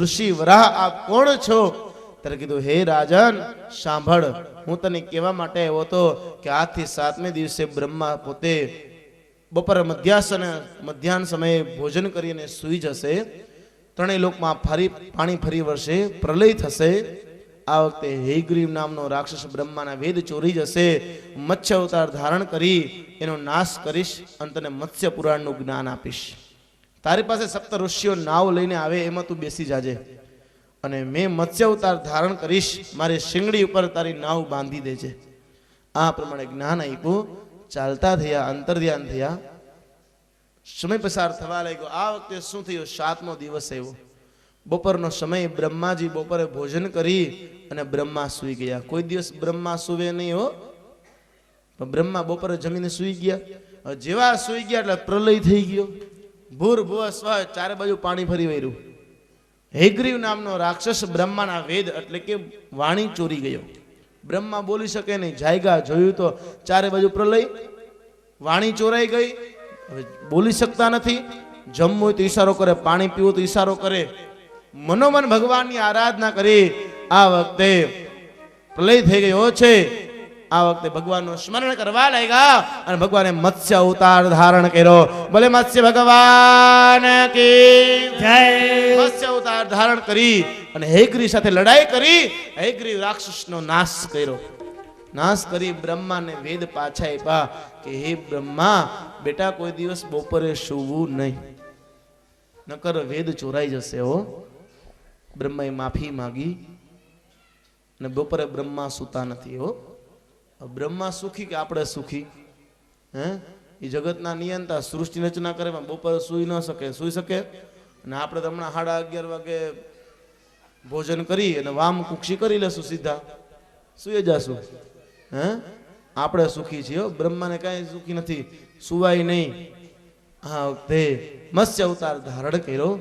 ઋષિ વરાહ આપ કોણ છો? ત્યારે કીધું હે રાજન સાંભળ, હું તને કહેવા માટે આવ્યો હતો કે આજથી 7મે દિવસે બ્રહ્મા પોતે બપોર મધ્યાહન સમયે ભોજન કરીને સૂઈ જશે. ત્રણેય લોકમાં પાણી ફરી વળશે, પ્રલય થશે. આ વખતે હયગ્રીવ નામનો રાક્ષસ બ્રહ્માના વેદ ચોરી જશે. મત્સ્ય અવતાર ધારણ કરી એનો નાશ કરીશ અને તને મત્સ્ય પુરાણનું જ્ઞાન આપીશ. તારી પાસે સપ્ત ઋષિઓ નાવ લઈને આવે, એમાં તું બેસી જાજે અને મેં મત્સ્ય અવતાર ધારણ કરીશ, મારી શિંગડી ઉપર તારી નાવ બાંધી દેજે. આ પ્રમાણે જ્ઞાન આપ્યું. ચાલતા થયા, અંતર્ધ્યાન થયા, સમય પસાર થવા લાગ્યો. આ વખતે શું થયું? 7મો દિવસ આવ્યો. બપોરનો સમય. બ્રહ્માજી બપોરે ભોજન કરી અને બ્રહ્મા સૂઈ ગયા. કોઈ દિવસ બ્રહ્મા સૂવે નહીં હો, પણ બ્રહ્મા બપોરે જમીને સૂઈ ગયા. જેવા સૂઈ ગયા એટલે પ્રલય થઈ ગયો. ભૂર ભૂવ સ્વ, ચારે બાજુ પાણી ફરી વળ્યું. હયગ્રીવ નામનો રાક્ષસ બ્રહ્માના વેદ એટલે કે વાણી ચોરી ગયો. બ્રહ્મા બોલી શકે નહીં, જાયગા જોયું તો ચારે બાજુ પ્રલય, વાણી ચોરાઈ ગઈ. હવે બોલી શકતા નથી. જમવું હોય તો ઈશારો કરે, પાણી પીવું તો ઈશારો કરે, મનોમન ભગવાનની આરાધના કરી. આ વખતે પ્રલય થઈ ગયો છે. આ વખતે ભગવાનનું સ્મરણ કરવા લાગ્યા અને ભગવાને મત્સ્ય અવતાર ધારણ કર્યો. ભલે મત્સ્ય ભગવાન કી જય. મત્સ્ય અવતાર ધારણ કરી અને હયગ્રીવ સાથે લડાઈ કરી. હયગ્રીવ રાક્ષસનો નાશ કર્યો. નાશ કરી બ્રહ્માને વેદ પાછા આપ્યા કે હે બ્રહ્મા, બેટા કોઈ દિવસ બપોરે સૂવું નહીં, નકર વેદ ચોરાઈ જશે હો. બ્રહ્માએ માફી માંગી અને બપોરે બ્રહ્મા સૂતા નથી હો. બ્રહ્મા સુખી કે આપણે સુખી? હે, એ જગતના નિયંતા, સૃષ્ટિ રચના કરે, બપોરે સૂઈ ન શકે? સૂઈ શકે? અને આપણે તો હમણાં 11:30 વાગે ભોજન કરી અને વામ કુક્ષી કરી લેશું, સીધા સૂઈ જશું. હે, આપણે સુખી છીએ. બ્રહ્માને કાંઈ સુખી નથી, સુવાય નહીં. આ વખતે મત્સ્ય અવતાર ધારણ કર્યો.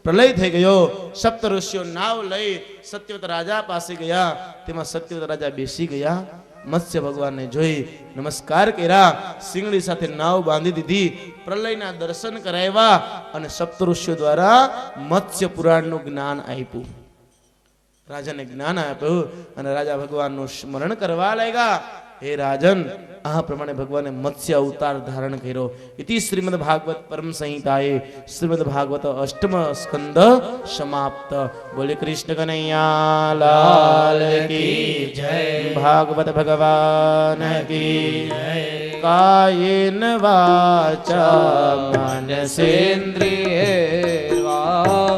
પ્રલય થઈ ગયો. સપ્ત ઋષિઓ નાવ લઈ સત્યવત રાજા પાસે ગયા. તેમાં સત્યવત રાજા બેસી ગયા. મત્સ્ય ભગવાનને જોઈ નમસ્કાર કર્યા. સિંગડી સાથે નાવ બાંધી દીધી. પ્રલયના દર્શન કરાવ્યા અને સપ્ત ઋષિઓ દ્વારા મત્સ્ય પુરાણનું જ્ઞાન આપ્યું. રાજાને જ્ઞાન આપ્યું અને રાજા ભગવાનનું સ્મરણ કરવા લાગ્યા. હે રાજન, આ પ્રમાણે ભગવાને મત્સ્ય અવતાર ધારણ કર્યો. ઇતિ શ્રીમદ ભાગવત પરમ સંહિતાએ શ્રીમદ ભાગવત અષ્ટમ સ્કંદ સમાપ્ત. બોલે કૃષ્ણ કનૈયા લાલ કી જય. ભાગવત ભગવાન કી જય. કાયેન વાચા મનસેન્દ્રિયૈર્વા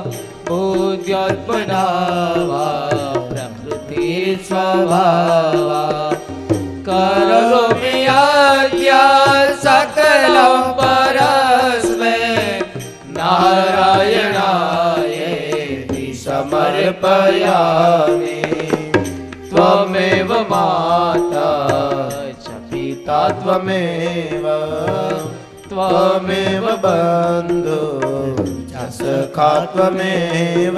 બુદ્ધ્યાત્મના પ્રકૃતિ સ્વભાવા કરોમિ યજ્ઞ સકલં પરસ્મૈ નારાયણાયેતિ સમર્પયામિ. ત્વમેવ માતા ચ પિતા ત્વમેવ બંધુ ચ સખા ત્વમેવ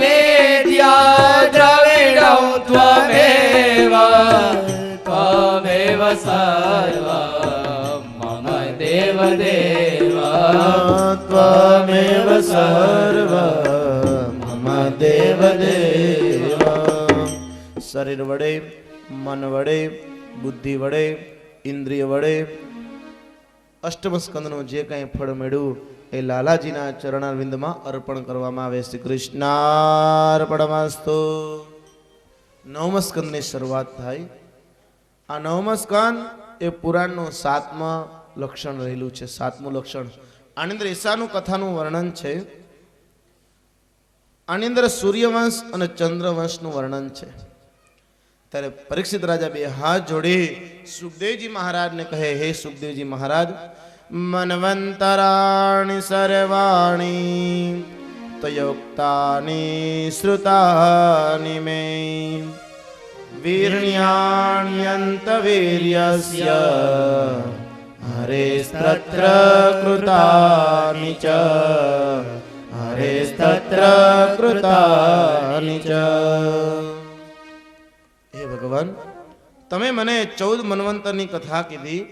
વેદ્યા દ્રવિડં ત્વમેવ સર્વ મમ દેવ દેવ. ત્વમેવ સર્વ મમ દેવ દેવ. શરીર વડે, મન વડે, બુદ્ધિ વડે, ઇન્દ્રિય વડે અષ્ટમ સ્કંદનું જે કાંઈ ફળ મળ્યું એ લાલાજીના ચરણારવિંદમાં અર્પણ કરવામાં આવે. શ્રી કૃષ્ણાર્પણમસ્તુ. 9મ સ્કંદની શરૂઆત થાય. આ 9મ સ્કંદ એ પુરાણનું 7મા લક્ષણ રહેલું છે. 7મું લક્ષણ. આની અંદર ઈશાનું કથાનું વર્ણન છે. આની અંદર સૂર્યવંશ અને ચંદ્રવંશનું વર્ણન છે. ત્યારે પરીક્ષિત રાજા બે હાથ જોડી સુખદેવજી મહારાજને કહે, હે સુખદેવજી મહારાજ, મન્વંતરાણિ સર્વાણિ તયોક્તાનિ શ્રુતાનિ મે વીર્યાણ્યંત વીર્યસ્ય હરેસ્તત્ર કૃતાનિ ચ હરેસ્તત્ર કૃતાનિ ચ. હે ભગવાન, તમે મને 14 મન્વંતરની કથા કીધી.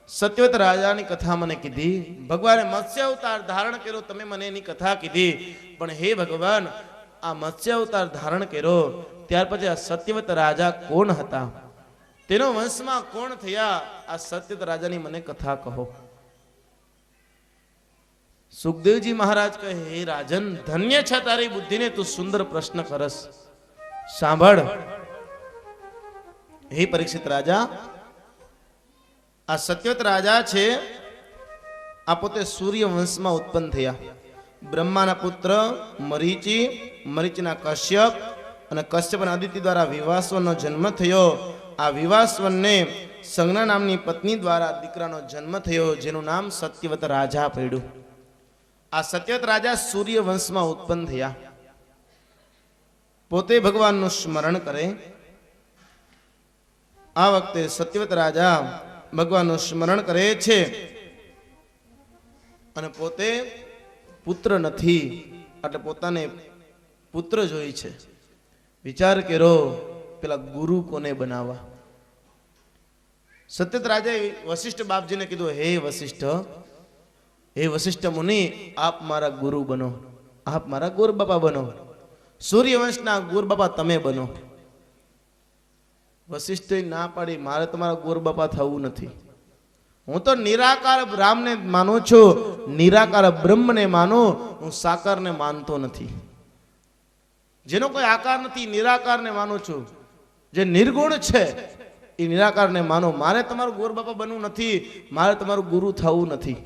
સત્યવત રાજાની કથા મને કીધી, ભગવાને મત્સ્ય અવતાર ધારણ કર્યો, તમે મને એની કથા કીધી, પણ હે ભગવાન આ મત્સ્ય અવતાર ધારણ કર્યો ત્યાર પછી આ સત્યવત રાજા કોણ હતા, તેનો વંશમાં કોણ થયા, આ સત્યવત રાજાની મને કથા કહો. સુખદેવજી મહારાજ કહે, હે રાજન, ધન્ય છે તારી બુદ્ધિને, તું સુંદર પ્રશ્ન કરસ. સાંભળ હે પરીક્ષિત રાજા, આ સત્યવત રાજા છે, આ પોતે સૂર્ય વંશમાં ઉત્પન્ન થયા. બ્રહ્માના પુત્ર મરીચી, મરીચીના કશ્યપ, અને કશ્યપના આદિત્ય દ્વારા વિવાસવનનો જન્મ થયો. આ વિવાસવનને સંજ્ઞા નામની પત્ની દ્વારા દીકરાનો જન્મ થયો, જેનું નામ સત્યવત રાજા પડ્યું. આ સત્યવત રાજા સૂર્ય વંશમાં ઉત્પન્ન થયા. પોતે ભગવાનનું સ્મરણ કરે. આ વખતે સત્યવત રાજા ભગવાનનું સ્મરણ કરે છે અને પોતે પુત્ર નથી, એટલે પોતાને પુત્ર જોઈ છે. વિચાર કર્યો પેલા ગુરુ કોને બનાવવા. સત્યવત રાજાએ વશિષ્ઠ બાપજીને કીધું, હે વશિષ્ઠ મુનિ, આપ મારા ગુરુ બનો, આપ મારા ગુરુ બાપા બનો, સૂર્યવંશના ગુરુ બાપા તમે બનો. વશિષ્ઠે ના પાડી, મારે તમારા ગુરુ બાપા થવું નથી. હું તો નિરાકાર બ્રહ્મને માનું છું, નિરાકાર બ્રહ્મને માનું, હું સાકારને માનતો નથી. જેનો કોઈ આકાર નથી, નિરાકારને માનું છું. જે નિર્ગુણ છે એ નિરાકારને માનો. મારે તમારું ગુરુ બાપા બનવું નથી, મારે તમારું ગુરુ થવું નથી.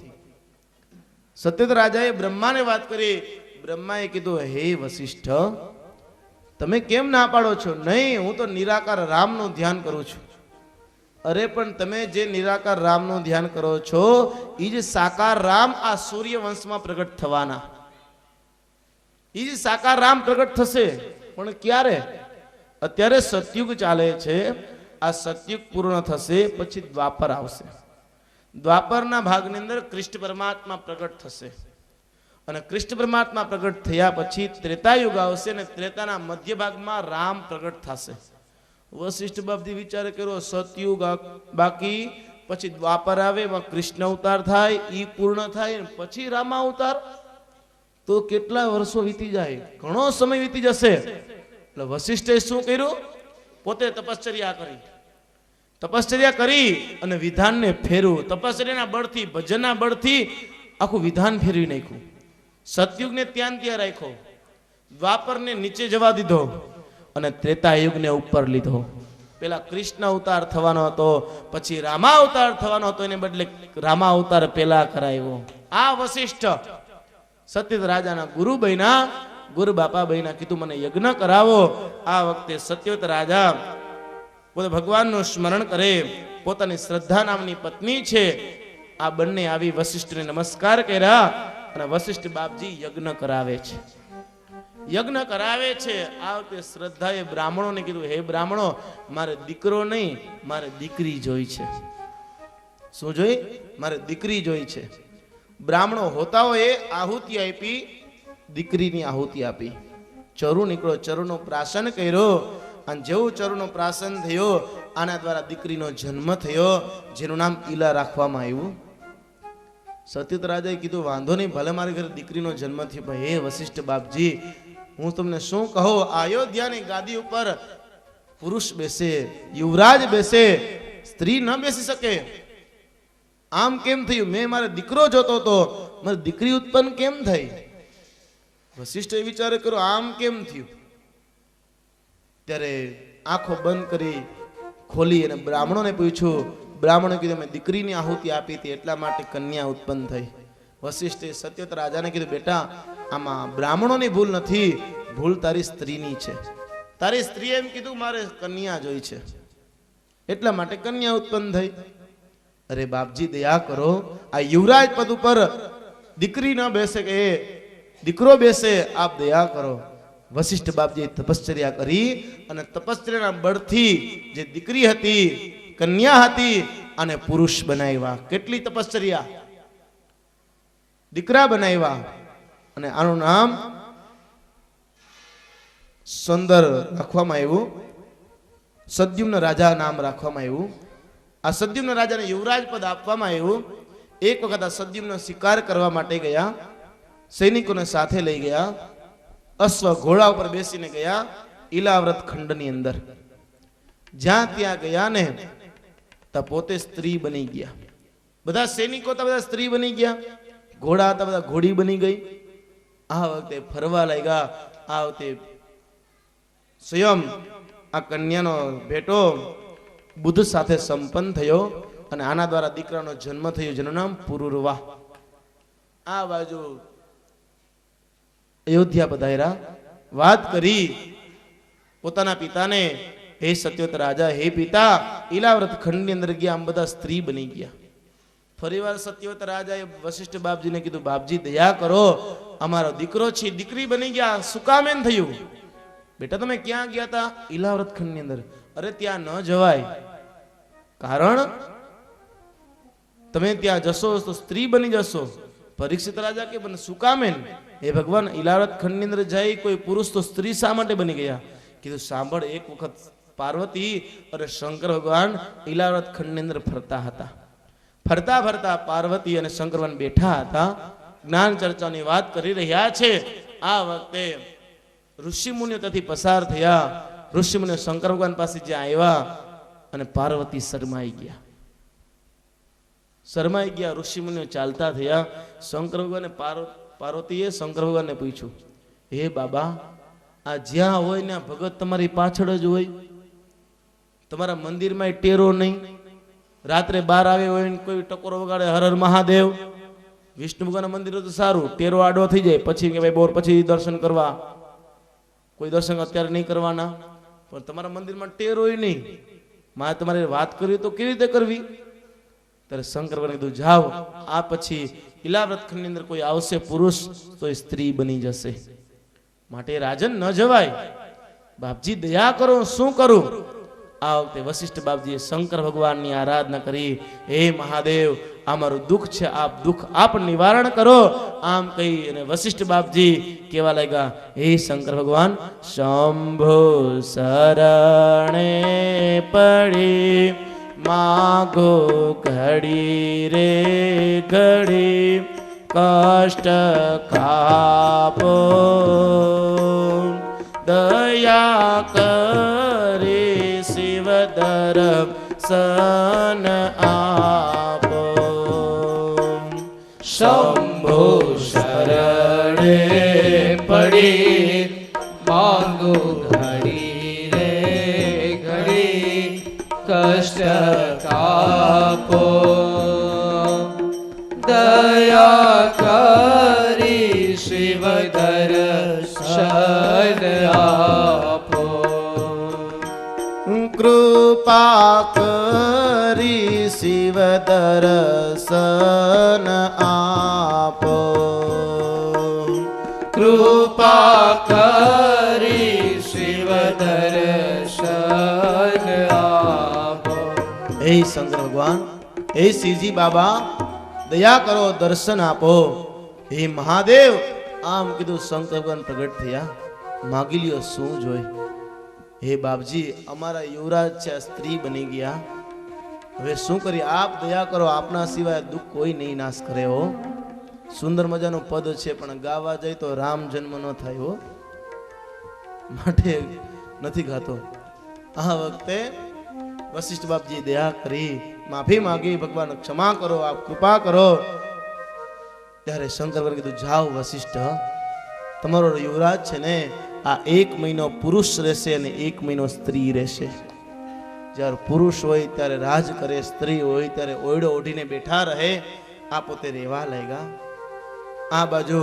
સત્યવત રાજાએ બ્રહ્માને વાત કરી. બ્રહ્માએ કીધું, હે વશિષ્ઠ, તમે કેમ ના પાડો છો? નહીં, હું તો નિરાકાર રામનું ધ્યાન કરું છું. અરે પણ તમે જે નિરાકાર રામનું ધ્યાન કરો છો એ જ સાકાર રામ આ સૂર્ય વંશમાં પ્રગટ થવાના. એ જ સાકાર રામ પ્રગટ થશે, પણ ક્યારે? અત્યારે સતયુગ ચાલે છે. આ સતયુગ પૂર્ણ થશે પછી દ્વાપર આવશે. દ્વાપરના ભાગની અંદર કૃષ્ણ પરમાત્મા પ્રગટ થશે, અને કૃષ્ણ પરમાત્મા પ્રગટ થયા પછી ત્રેતાયુગ આવશે, અને ત્રેતાના મધ્ય ભાગમાં રામ પ્રગટ થશે. વશિષ્ઠ બાપજી વિચાર કર્યો, સતયુગ બાકી, પછી દ્વાપર આવે, એમાં કૃષ્ણ અવતાર થાય, ઈ પૂર્ણ થાય, પછી રામા અવતાર, તો કેટલા વર્ષો વીતી જાય, ઘણો સમય વીતી જશે. એટલે વશિષ્ઠે શું કર્યું? પોતે તપશ્ચર્યા કરી અને વિધાનને ફેરવું. તપશ્ચર્યાના બળથી, ભજનના બળથી આખું વિધાન ફેરવી નાખ્યું. સતયુગને ત્યાં રાખ્યો, દ્વાપરને નીચે જવા દીધો, અને ત્રેતાયુગને ઉપર લીધો. પેલા કૃષ્ણ અવતાર થવાનો હતો, પછી રામા અવતાર થવાનો હતો, એને બદલે રામા અવતાર પેલા કરાવ્યો. આ વશિષ્ઠ સત્યવત રાજાના ગુરુ બન્યા, ગુરુ બાપા બન્યા. કીધું મને યજ્ઞ કરાવો. આ વખતે સત્યવત રાજા પોતે ભગવાનનું સ્મરણ કરે. પોતાની શ્રદ્ધા નામની પત્ની છે, આ બંને આવી વશિષ્ઠને નમસ્કાર કર્યા, અને વશિષ્ઠ બાપજી યજ્ઞ કરાવે છે. આ વખતે શ્રદ્ધાએ બ્રાહ્મણોને કીધું, હે બ્રાહ્મણો, મારે દીકરો નહીં, મારે દીકરી જોઈ છે. શું જોઈ? મારે દીકરી જોઈ છે. બ્રાહ્મણો હોતાઓએ આહુતિ આપી, દીકરીની આહુતિ આપી. ચરુ નીકળો, ચરુનો પ્રાશન કર્યો, અને જેવું ચરુનો પ્રાશન થયો, આના દ્વારા દીકરીનો જન્મ થયો, જેનું નામ ઈલા રાખવામાં આવ્યું. સત્યવત રાજાએ કીધું, વાંધો નહીં, ભલે મારી ઘરે દીકરીનો જન્મ થયો, પણ હે વશિષ્ઠ બાપજી, હું તમને શું કહું, અયોધ્યાની ગાદી ઉપર પુરુષ બેસે, યુવરાજ બેસે, સ્ત્રી ન બેસી શકે. આમ કેમ થયું? મેં મારો દીકરો જોતો હતો, મારી દીકરી ઉત્પન્ન કેમ થઈ? વશિષ્ઠે વિચાર કર્યો, આમ કેમ થયું? ત્યારે આંખો બંધ કરી ખોલી અને બ્રાહ્મણોને પૂછ્યું. બ્રાહ્મણે કીધું, મેં દીકરીની આહુતિ આપી હતી, એટલા માટે કન્યા ઉત્પન્ન થઈ. વશિષ્ઠે સત્યવત રાજાને કીધું, બેટા, આમાં બ્રાહ્મણોની ભૂલ નથી, ભૂલ તારી સ્ત્રીની છે. તારી સ્ત્રીએ એમ કીધું, મારે કન્યા જોઈ છે, એટલા માટે કન્યા ઉત્પન્ન થઈ. અરે બાપજી, દયા કરો, આ યુવરાજ પદ ઉપર દીકરી ન બેસે કે દીકરો બેસે, આપ દયા કરો. વશિષ્ઠ બાપજી તપશ્ચર્યા કરી, અને તપશ્ચર્યાના બળથી જે દીકરી હતી, કન્યા હતી, અને પુરુષ બનાવ્યા. કેટલી તપશ્ચર્યા! દીકરા બનાવ્યા, અને આનું નામ સુંદર રાખવામાં આવ્યું. સદ્યુમ્ન રાજા નામ રાખવામાં આવ્યું. આ સદ્યુમ્ન રાજાને યુવરાજ પદ આપવામાં આવ્યું. એક વખત આ સદ્યુમ્ન શિકાર કરવા માટે ગયા, સૈનિકોને સાથે લઈ ગયા, અશ્વ ઘોડા ઉપર બેસીને ગયા ઈલાવ્રત ખંડની અંદર. જ્યાં ત્યાં ગયા ને ત્યાં પોતે સ્ત્રી બની ગયા. બધા સૈનિકો હતા, બધા સ્ત્રી બની ગયા, ઘોડા હતા બધા ઘોડી બની ગઈ. આ વખતે ફરવા લાગ્યા. આ વખતે સ્વયં આ કન્યાનો ભેટો બુદ્ધ સાથે સંપન્ન થયો અને આના દ્વારા દીકરાનો જન્મ થયો, જેનું નામ પુરુરવા. આ બાજુ અયોધ્યા પધાર્યા, વાત કરી પોતાના પિતાને, હે સત્યવત રાજા, હે પિતા, ઈલાવ્રત ખંડની અંદર ગયા, આમ બધા સ્ત્રી બની ગયા. ફરીવાર સત્યવત રાજાએ વશિષ્ઠ બાપજીને કીધું, બાપજી દયા કરો, અમારો દીકરો છે દીકરી બની ગયા, શું કામ એમ થયું? બેટા તમે ક્યાં ગયા હતા? ઈલાવ્રત ખંડની અંદર. અરે ત્યાં ન જવાય, કારણ તમે ત્યાં જશો તો સ્ત્રી બની જશો. પરીક્ષિત રાજા કે બને શું કામ એમ? હે ભગવાન, ઈલાવ્રત ખંડની અંદર જઈ કોઈ પુરુષ તો સ્ત્રી શા માટે બની ગયા? કીધું સાંભળ, એક વખત પાર્વતી અને શંકર ભગવાન ઈલાવ્રત ખંડની અંદર ફરતા હતા. ફરતા ફરતા પાર્વતી અને શંકર ભગવાન બેઠા હતા, જ્ઞાન ચર્ચાની વાત કરી રહ્યા છે. આ વખતે ઋષિ મુનિઓ ત્યાંથી પસાર થયા. ઋષિ મુનિઓ શંકર ભગવાન પાસે જ્યાં આવ્યા અને પાર્વતી શરમાઈ ગયા. શરમાઈ ગયા, ઋષિ મુનિઓ ચાલતા થયા. શંકર ભગવાને પાર્વતીએ શંકર ભગવાનને પૂછ્યું, હે બાબા, આ જ્યાં હોય ને ભગત તમારી પાછળ જ હોય, તમારા મંદિરમાં ટેરો નહીં, રાત્રે બહાર આવે હોય ને કોઈ ટકોરો વગાડે હર હર મહાદેવ. વિષ્ણુ ભગવાનના મંદિર તો સારું, ટેરો આડો થઈ જાય પછી કે ભાઈ બોર પછી દર્શન કરવા, કોઈ દર્શન અત્યારે નહીં કરવાના. પણ તમારા મંદિરમાં ટેરો નહીં, મારે તમારે વાત કરવી તો કેવી રીતે કરવી? ત્યારે શંકર ભગવાને કીધું, જાઓ, આ પછી ઈલાવ્રત ખંડની અંદર કોઈ આવશે પુરુષ તો એ સ્ત્રી બની જશે, માટે રાજન ન જવાય. બાપજી દયા કરો, શું કરું? આ વખતે વશિષ્ઠ બાપજીએ શંકર ભગવાનની આરાધના કરી, હે મહાદેવ, આ મારું દુઃખ છે, આપ દુઃખ આપ નિવારણ કરો. આમ કહી અને વશિષ્ઠ બાપજી કેવા લાગ્યા, હે શંકર ભગવાન, શંભો શરણે પડી માગો ઘડી રે ઘડી કષ્ટ કાપો, દયા કરી શિવદર સન આપો. શંભો શરણે પડી માંગો ઘડી રે ઘડી કષ્ટ કાપો, દયા કરી શિવ દર્શન આપો. કૃપા કરી શિવ દર્શન આપો, કૃપા કરી શિવ દર્શન આપો. હે શંકર ભગવાન, હે શિવજી બાબા, દયા કરો, દર્શન આપો. હે મહાદેવ, આમ કીધું. શંકર ભગવાન પ્રગટ થયા, માગી લ્યો શું જોઈ? હે બાપજી, અમારા યુવરાજ છે સ્ત્રી બની ગયા, હવે શું કરી? આપ દયા કરો, આપના સિવાય દુઃખ કોઈ નહીં નાશ કરે. હો, સુંદર મજાનું પદ છે, પણ ગાવા જાય તો રામ જન્મ ન થાય, હો, માટે નથી ગાતો. આ વખતે વશિષ્ઠ બાપજી દયા કરી, માફી માંગી, ભગવાન ક્ષમા કરો, આપ કૃપા કરો. ત્યારે શંકર કીધું, જાઓ વશિષ્ઠ, તમારો યુવરાજ છે ને આ 1 મહિનો પુરુષ રહેશે અને 1 મહિનો સ્ત્રી રહેશે. જ્યારે પુરુષ હોય ત્યારે રાજ કરે, સ્ત્રી હોય ત્યારે ઓયડો ઓઢીને બેઠા રહે. આ પોતે રહેવા લાગ્યા. આ બાજુ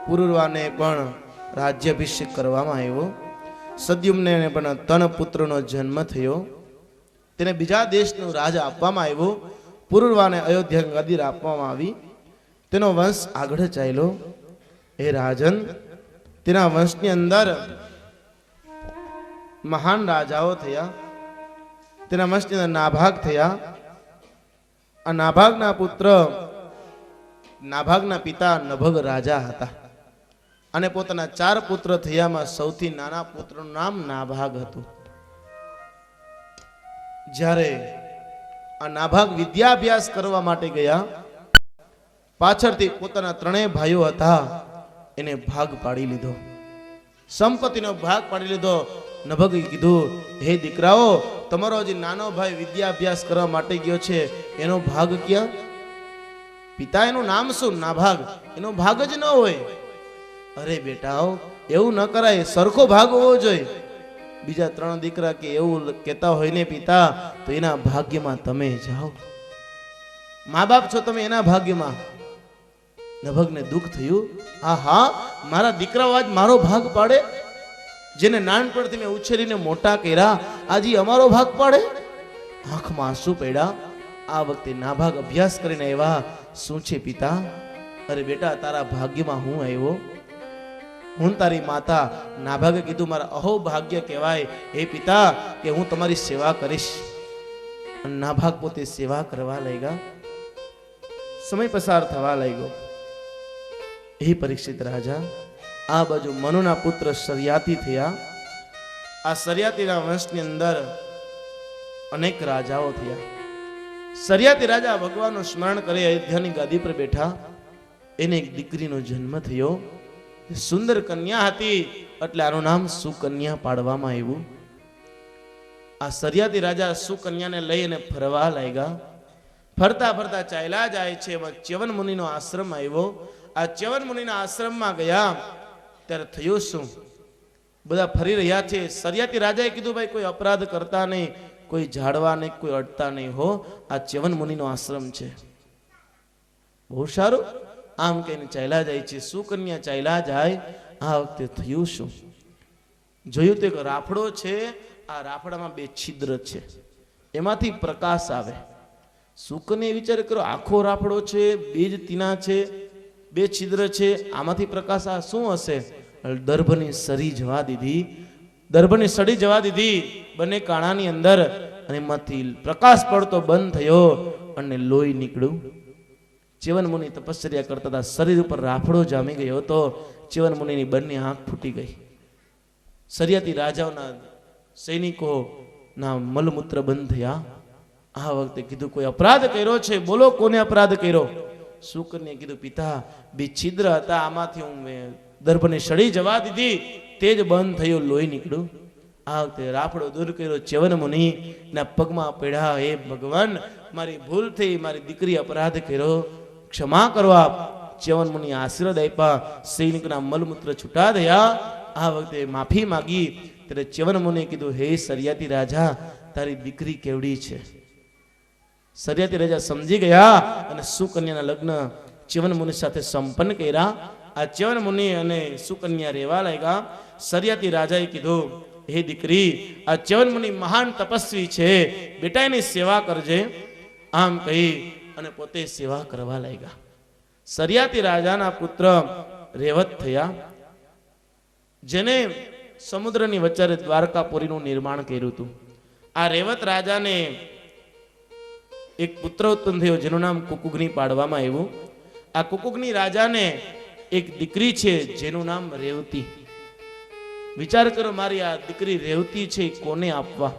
પુરુરવાને પણ રાજ્યાભિષેક કરવામાં આવ્યો. સદ્યુમ્નને પણ તન પુત્રનો જન્મ થયો. તેને બીજા દેશનું રાજ આપવામાં આવ્યું. પુરુરવાને અયોધ્યા ગાદી આપવામાં આવી. તેનો વંશ આગળ ચાલ્યો. હે રાજન, તેના વંશની અંદર મહાન રાજાઓ થયા. તેના વંશની અંદર નાભાગ થયા. આ નાભાગના પુત્ર, નાભાગના પિતા નભગ રાજા હતા અને પોતાના 4 પુત્ર થયામાં સૌથી નાના પુત્રનું નામ નાભાગ હતું. જ્યારે આ નાભાગ વિદ્યાભ્યાસ કરવા માટે ગયા. પાછળથી પોતાના ત્રણેય ભાઈઓ હતા એને ભાગ પાડી લીધો, સંપત્તિનો ભાગ પાડી લીધો. નભગે કીધું, હે દીકરાઓ, તમારો હજી નાનો ભાઈ વિદ્યાભ્યાસ કરવા માટે ગયો છે, એનો ભાગ ક્યાં? પિતા, એનું નામ શું? નાભાગ. એનો ભાગ જ ન હોય. અરે બેટાઓ, એવું ન કરાય, સરખો ભાગ હોવો જોઈએ. બીજા ત્રણ દીકરા કે એવું કહેતા હોય ને પિતા, તો એના ભાગ્યમાં તમે જાઓ. મા બાપ છો તમે, એના ભાગ્યમાં. નભગને દુઃખ થયું. હા, મારા દીકરાઓ આજ મારો ભાગ પાડે, જેને નાનપણથી મેં ઉછેરીને મોટા કર્યા, આજે અમારો ભાગ પાડે. આંખમાં આંસુ પડ્યા. આ વખતે નાભાગ અભ્યાસ કરીને આવ્યા. શું છે પિતા? અરે બેટા, તારા ભાગ્યમાં હું આવ્યો, હું તારી માતા. નાભાગે કીધું, મારા અહોભાગ્ય કહેવાય હે પિતા કે હું તમારી સેવા કરીશ. અને નાભાગ પોતે સેવા કરવા લાગ્યા. સમય પસાર થવા લાગ્યો. હે પરીક્ષિત રાજા, આ બાજુ મનુના પુત્ર શર્યાતી થયા. આ શર્યાતીના વંશની અંદર અનેક રાજાઓ થયા. શર્યાતી રાજા ભગવાનનું સ્મરણ કરી અયોધ્યાની ગાદી પર બેઠા. એને એક દીકરીનો જન્મ થયો. સુંદર કન્યા હતી, એટલે આનું નામ સુકન્યા પાડવામાં આવ્યું. આ શર્યાતી રાજા સુકન્યાને લઈને ફરવા લાગ્યા. ફરતા ફરતા ચાલ્યા જાય છે. એમાં ચ્યવન મુનિનો આશ્રમ આવ્યો. આ ચ્યવન મુનિના આશ્રમમાં ગયા ત્યારે થયું શું? બધા ફરી રહ્યા છે. શર્યાતી રાજાએ કીધું, ભાઈ કોઈ અપરાધ કરતા નહીં, કોઈ ઝાડવા નહીં, કોઈ અડતા નહીં હો. આ ચ્યવન મુનિનો આશ્રમ છે. બહુ સારું. આમ કહીને ચાલ્યા જાય છે. સુકન્યા ચાલ્યા જાય. આ વખતે થયું શું? જોયું તો એક રાફડો છે. આ રાફડામાં બે છિદ્ર છે, એમાંથી પ્રકાશ આવે. સુકન્યા વિચાર કરો, આખો રાફડો છે, બે જ તીના છે, બે છિદ્ર છે, આમાંથી પ્રકાશ આ શું હશે? દર્ભની સરી જવા દીધી, દર્ભની સડી જવા દીધી બંને કાણાની અંદર, અને એમાંથી પ્રકાશ પડતો બંધ થયો અને લોહી નીકળ્યું. ચ્યવન મુનિ તપશ્ચર્યા કરતા હતા. શરીર ઉપર રાફડો જામી ગયો હતો. ચ્યવન મુનિની બંને આંખ ફૂટી ગઈ. શર્યાતી રાજાઓના સૈનિકો ના મલમૂત્ર બંધ થયા. આ વખતે કીધું, કોઈ અપરાધ કર્યો છે, બોલો કોને અપરાધ કર્યો? સુકન્યાએ કીધું, પિતા, બે છિદ્ર હતા, આમાંથી હું દર્ભને સડી જવા દીધી, તે જ બંધ થયો, લોહી નીકળ્યું. આ વખતે રાફડો દૂર કર્યો. ચ્યવન મુનિ ના પગમાં પડ્યા, હે ભગવાન, મારી ભૂલ થઈ, મારી દીકરી અપરાધ કર્યો, ક્ષમા કરવા. ચ્યવન મુનિ આશીર્વાદ આપ્યા. સૈનિકના મલમૂત્ર છૂટા થયા. આ વખતે માફી માગી. ત્યારે ચ્યવન મુનિએ કીધું, હે શર્યાતી રાજા, તારી દીકરી કેવડી છે? શર્યાતી રાજા સમજી ગયા અને સુકન્યાના લગ્ન ચ્યવન મુનિ સાથે સંપન્ન કર્યા. આ ચ્યવન મુનિ અને સુકન્યા રહેવા લાગ્યા. શર્યાતી રાજાએ કીધું, હે દીકરી, આ ચ્યવન મુનિ મહાન તપસ્વી છે, બેટા એની સેવા કરજે. આમ કહી અને પોતે સેવા કરવા લાગ્યા. શર્યાતી રાજાના પુત્ર રેવત થયા, જેને સમુદ્રની વચ્ચે દ્વારકાપુરીનું નિર્માણ કર્યું હતું. આ રેવત રાજાને એક પુત્ર ઉત્પન્ન થયો, જેનું નામ કુકુગ્નિ પાડવામાં આવ્યું. આ કુકુગ્નિ રાજાને એક દીકરી છે, જેનું નામ રેવતી. વિચાર કરો, મારી આ દીકરી રેવતી છે, કોને આપવા?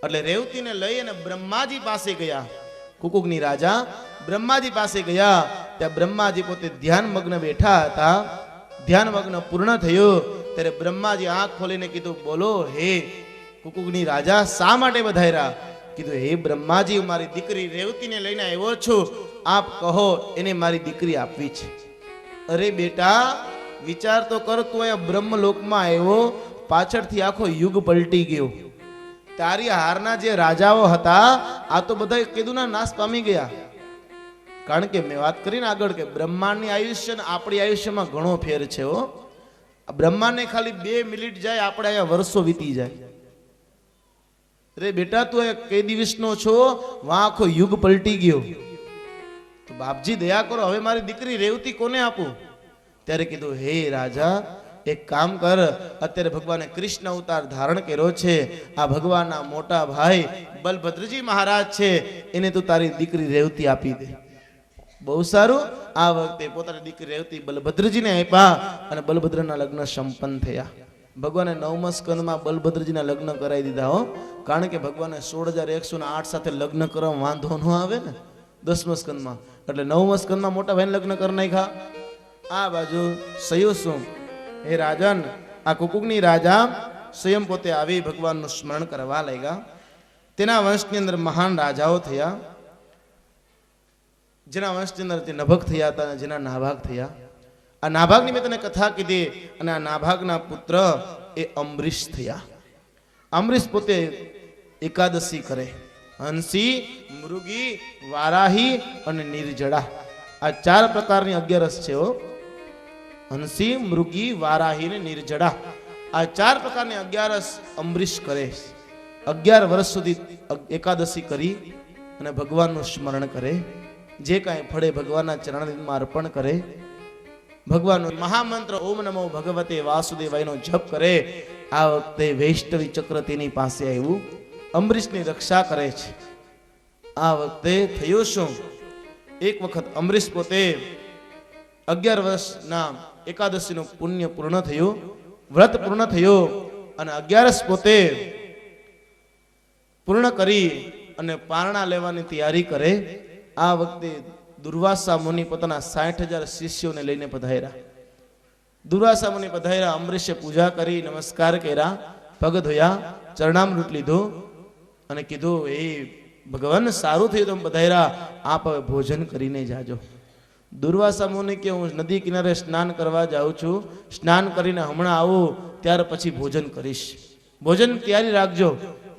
એટલે રેવતીને લઈ અને બ્રહ્માજી પાસે ગયા. કુકુગ્નિ રાજા બ્રહ્માજી પાસે ગયા. ત્યાં બ્રહ્માજી પોતે ધ્યાન મગ્ન બેઠા હતા. ધ્યાન મગ્ન પૂર્ણ થયું ત્યારે બ્રહ્માજી આંખ ખોલીને કીધું, બોલો હે કુકુગ્નિ રાજા, શા માટે વધાર્યા? કીધું, હે બ્રહ્માજી, હું મારી દીકરી રેવતીને લઈને આવ્યો છું, આપ કહો, એને મારી દીકરી આપવી છે. અરે બેટા, વિચાર તો કર, તું અહીંયા બ્રહ્મલોકમાં આવ્યો, પાછળથી આખો યુગ પલટી ગયો. તારી હારના જે રાજાઓ હતા, આ તો બધા કીધું નાશ પામી ગયા. કારણ કે મેં વાત કરીને આગળ કે બ્રહ્માંડની આયુષ્ય અને આપણી આયુષ્યમાં ઘણો ફેર છે. બ્રહ્માંડને ખાલી 2 મિનિટ જાય, આપણે અહીંયા વર્ષો વીતી જાય. અરે બેટા, તું કઈ દિવસનો છો, વાં આખો યુગ પલટી ગયો. તો બાપજી દયા કરો, હવે મારી દીકરી રેવતી કોને આપું? ત્યારે કીધું, હે રાજા, એક કામ કર, અત્યારે ભગવાને કૃષ્ણ અવતાર ધારણ કર્યો છે, આ ભગવાનના મોટા ભાઈ બલભદ્રજી મહારાજ છે, એને તું તારી દીકરી રેવતી આપી દે. બહુ સારું. આ વખતે પોતાની દીકરી રેવતી બલભદ્રજીને આપ્યા અને બલભદ્રના લગ્ન સંપન્ન થયા. ભગવાને 9મા સ્કંદમાં બલભદ્રજીના લગ્ન કરાવી દીધા હો, કારણ કે ભગવાને 16,108 સાથે લગ્ન કરવા વાંધો ન આવે ને 10મા સ્કંદમાં, એટલે 9મા સ્કંદમાં મોટા ભાઈને લગ્ન કરી નાખ્યા. આ બાજુ સયો શું, હે રાજન, આ કુકુગની રાજા સ્વયં પોતે આવી ભગવાનનું સ્મરણ કરવા લાગ્યા. તેના વંશની અંદર મહાન રાજાઓ થયા, જેના વંશની અંદર તે નભક થયા હતા અને જેના નાભાગ થયા. આ નાભાગની મેં તને કથા કીધી, અને આ નાભાગના પુત્ર એ અમરીશ થયા. અમરીશ પોતે એકાદશી કરે, હંસી, મૃગી, વારાહી અને નિર્જળા, આ 4 પ્રકારની 11 છે હો. હંસી, મૃગી, વારાહી ને નિર્જળા, આ 4 પ્રકારની 11 અમરીશ કરે. 11 વર્ષ સુધી એકાદશી કરી અને ભગવાનનું સ્મરણ કરે, જે કાંઈ ફળે ભગવાનના ચરણારવિંદમાં અર્પણ કરે, ભગવાનનો મહામંત્ર ઓમ નમો ભગવતે વાસુદેવાયનો જપ કરે. આ વખતે વૈષ્ણવી ચક્ર તેની પાસે આવ્યું, અમરીશની રક્ષા કરે છે. આ વખતે થયું શું, એક વખત અમરીશ પોતે 11 વર્ષના એકાદશીનું પુણ્ય પૂર્ણ થયું, વ્રત પૂર્ણ થયું, અને 11 પોતે પૂર્ણ કરી અને પારણા લેવાની તૈયારી કરે. આ વખતે દુર્વાસા મુનિ પોતાના 60,000 શિષ્યોને લઈને પધાર્યા. દુર્વાસા મુનિ પધાર્યા, અમરીશે પૂજા કરી, નમસ્કાર કર્યા, પગ ધોયા, ચરણામૃત લીધું અને કીધું, એ ભગવાન સારું થયું તમે પધાર્યા, આપ હવે ભોજન કરીને જાજો. દુર્વાસા મુનિ કે હું નદી કિનારે સ્નાન કરવા જાઉં છું, સ્નાન કરીને હમણાં આવું ત્યાર પછી ભોજન કરીશ, ભોજન તૈયારી રાખજો.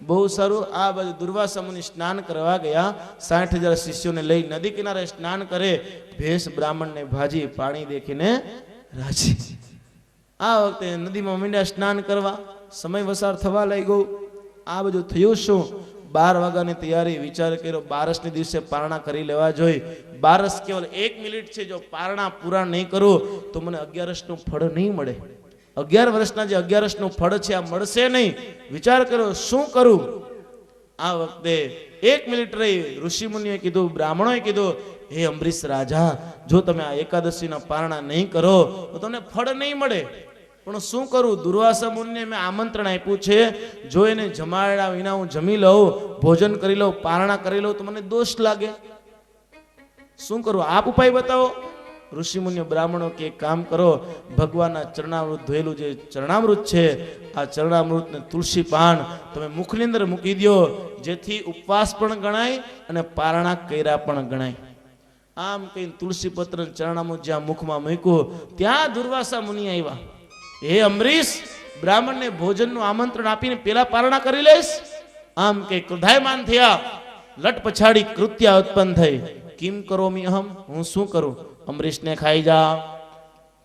બહુ સારું. આ બાજુ દુર્વાસા મુનિ સ્નાન કરવા ગયા, 60,000 શિષ્યોને લઈ નદી કિનારે સ્નાન કરે. ભેંસ બ્રાહ્મણને ભાજી પાણી દેખીને રાજી. આ વખતે નદીમાં મીંડ્યા સ્નાન કરવા, સમય વસાર થવા લાગ્યો. આ બધું થયું શું, 12 વાગ્યાની તૈયારી, વિચાર કર્યો 12ને દિવસે પારણા કરી લેવા જોઈએ. 12 કેવલ 1 મિનિટ છે, જો પારણા પૂરા નહીં કરું તો મને 11નું ફળ નહીં મળે. 11 વર્ષના જે 11નું ફળ છે આ મળશે નહીં. વિચાર કર્યો શું કરું. આ વખતે 1 મિનિટ રહી, ઋષિ મુનિએ કીધું, બ્રાહ્મણોએ કીધું, હે અમરીશ રાજા, જો તમે આ એકાદશીના પારણા નહીં કરો તો તમને ફળ નહીં મળે. પણ શું કરું, દુર્વાસા મુનિને મેં આમંત્રણ આપ્યું છે, જો એને જમાડ્યા વિના હું જમી લઉં, ભોજન કરી લઉં, પારણા કરી લઉં તો મને દોષ લાગે. શું કરું, આપ ઉપાય બતાવો. ઋષિ મુનિઓ બ્રાહ્મણો કે કામ કરો, ભગવાનના ચરણામૃત ધોયેલું જે ચરણામૃત છે, આ ચરણામૃતને તુલસી પાન તમે મુખની અંદર મૂકી દો, જેથી ઉપવાસ પણ ગણાય અને પારણા કર્યા પણ ગણાય. આમ કઈ તુલસી પત્ર ચરણામૃત જ્યાં મુખમાં મૂક્યું, ત્યાં દુર્વાસા મુનિ આવ્યા. હે અમરીશ, બ્રાહ્મણને ભોજનનું આમંત્રણ આપીને પેલા પારણા કરી લઈશ. આમ કે ક્રોધાયમાન થયા, લટ પછાડી કૃત્ય ઉત્પન્ન થઈ. કિમ કરોમિ અહમ, હું શું કરું. અમરીશને ખાઈ જા.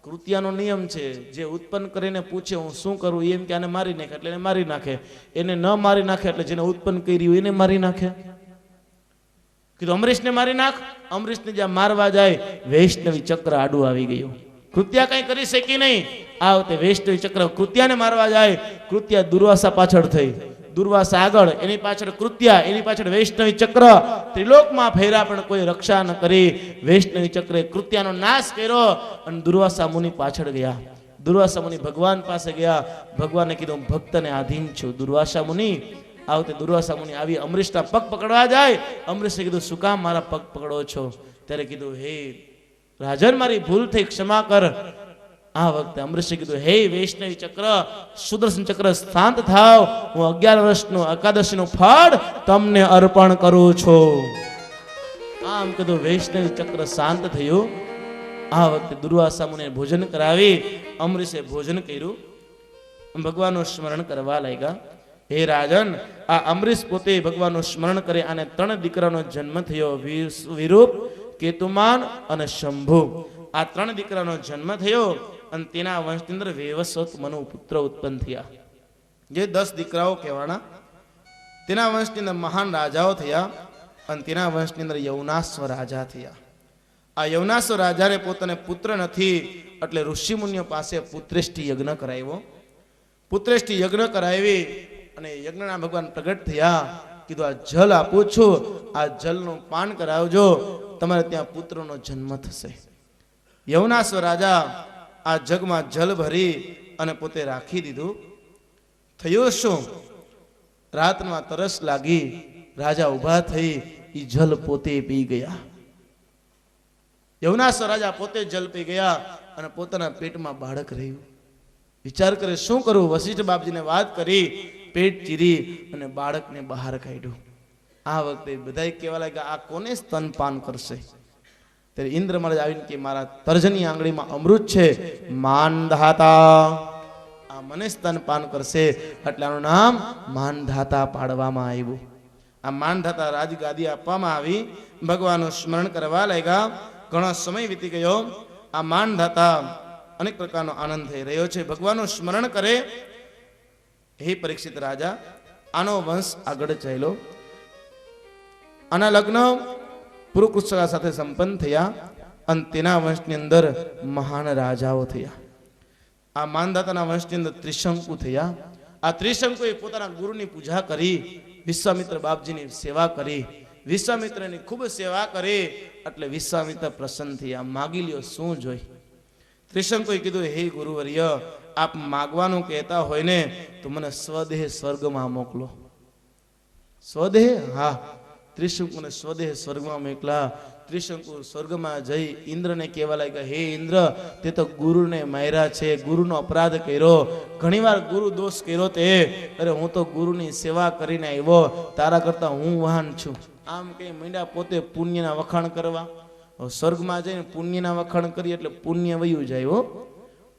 કૃત્યાનો નિયમ છે, જે ઉત્પન્ન કરીને પૂછે હું શું કરું, એમ કે આને મારી નાખે એટલે એને મારી નાખે, એને ન મારી નાખે એટલે જેને ઉત્પન્ન કર્યું એને મારી નાખે. કીધું અમરીશને મારી નાખ. અમરીશને જ્યાં મારવા જાય, વૈષ્ણવી ચક્ર આડું આવી ગયું. કૃત્યા કઈ કરી શકી નહીં. આ વખતે વૈષ્ણવી ચક્ર કૃત્યાને મારવા જાય, કૃત્યા દુર્વાસા પાછળ થઈ, દુર્વાસા આગળ, એની પાછળ કૃત્યા, એની પાછળ વૈષ્ણવી ચક્ર. ત્રિલોકમાં ફેરા પણ કોઈ રક્ષા ન કરી. વૈષ્ણવી ચક્રે કૃત્યાનો નાશ કર્યો અને દુર્વાસા મુનિ પાછળ ગયા. દુર્વાસા મુનિ ભગવાન પાસે ગયા. ભગવાને કીધું હું ભક્તને આધીન છું. દુર્વાસા મુનિ આ વખતે દુર્વાસા મુનિ આવી અમરીશના પગ પકડવા જાય. અમરીશે કીધું શું કામ મારા પગ પકડો છો. ત્યારે કીધું હે રાજન, મારી ભૂલ થઈ, ક્ષમા કર. આ વખતે અમરીશે કીધું હે વૈષ્ણવી ચક્ર, સુદર્શન ચક્ર, શાંત થાવ, હું 11 વર્ષનું એકાદશીનું ફળ તમને અર્પણ કરું છું. આમ કીધું વૈષ્ણવી ચક્ર શાંત થયું. આ વખતે દુર્વાસા મુનિએ ભોજન કરાવી. અમરીશે ભોજન કર્યું, ભગવાનનું સ્મરણ કરવા લાગ્યા. હે રાજન, આ અમરીશ પોતે ભગવાનનું સ્મરણ કરે અને 3 દીકરાનો જન્મ થયો, વિરૂપ, કેતુમાન અને શંભુ. આ 3 દીકરાનો જન્મ થયો અને તેના વંશની અંદર વેવસ્વત મનુ પુત્ર ઉત્પન્ન થયા, જે 10 દીકરાઓ કહેવાના. તેના વંશની અંદર મહાન રાજાઓ થયા અને તેના વંશની અંદર યવનાશ્વ રાજા થયા. આ યવનાશ્વ રાજાને પોતાને પુત્ર નથી એટલે ઋષિ મુનિઓ પાસે પુત્રેષ્ટિ યજ્ઞ કરાવ્યો. પુત્રેષ્ટિ યજ્ઞ કરાવી અને યજ્ઞના ભગવાન પ્રગટ થયા. કીધું આ જલ આપું છું, આ જલનું પાન કરાવજો, તમારે ત્યાં પુત્રનો જન્મ થશે. યવનાશ્વ રાજા આ જગમાં જલ ભરી અને પોતે રાખી દીધું. થયું શું? રાતમાં તરસ લાગી, રાજા ઊભા થઈ, ઈ જલ પોતે પી ગયા. યમુનાસર રાજા પોતે જલ પી ગયા અને પોતાના પેટમાં બાળક રહ્યું. વિચાર કરે શું કરું? વશિષ્ઠ બાપજીને વાત કરી, પેટ ચીરી અને બાળકને બહાર કાઢ્યું. આ વખતે બધા કહેવા લાગ્યા, આ કોને સ્તનપાન કરશે? ત્યારે ઇન્દ્ર મહારાજ આવીને કે મારા તર્જની આંગળીમાં અમૃત છે, માનધાતા આ મને સ્તનપાન કરશે. એટલે આનું નામ માનધાતા પાડવામાં આવ્યું. આ માનધાતા રાજગાદી આપવામાં આવી. ભગવાનનું સ્મરણ કરવા લાગ્યા. ઘણો સમય વીતી ગયો. આ માનધાતા અનેક પ્રકારનો આનંદ થઈ રહ્યો છે. ભગવાનનું સ્મરણ કરે. હે પરીક્ષિત રાજા, આનો વંશ આગળ ચાલ્યો. આના લગ્ન પુરુકૃષ્ણ સાથે સંપન્ન થયા અને તેના વંશની અંદર મહાન રાજાઓ થયા. આ માનધાતાના વંશની અંદર ત્રિશંકુ થયા. આ ત્રિશંકુએ પોતાના ગુરુની પૂજા કરી, વિશ્વામિત્ર બાપજીની સેવા કરી, વિશ્વામિત્રની ખૂબ સેવા કરી. એટલે વિશ્વામિત્ર પ્રસન્ન થયા. માગી લ્યો, શું જોઈ? ત્રિશંકુએ કીધું, હે ગુરુવર્ય, આપ માગવાનું કહેતા હોય ને તો મને સ્વદેહ સ્વર્ગમાં મોકલો. સ્વદેહ? હા. ત્રિશંકુને સ્વદેહ સ્વર્ગમાં મોકલા. ત્રિશંકુ સ્વર્ગમાં જઈ ઇન્દ્રને કહેવા લાગ્યા, હે ઇન્દ્ર, તે તો ગુરુને માર્યા છે, ગુરુનો અપરાધ કર્યો, ઘણીવાર ગુરુ દોષ કર્યો તે. અરે હું તો ગુરુની સેવા કરીને આવ્યો, તારા કરતા હું મહાન છું. આમ કઈ મીંડા પોતે પુણ્યના વખાણ કરવા. સ્વર્ગમાં જઈને પુણ્યના વખાણ કરી એટલે પુણ્ય વયું જાય. હો,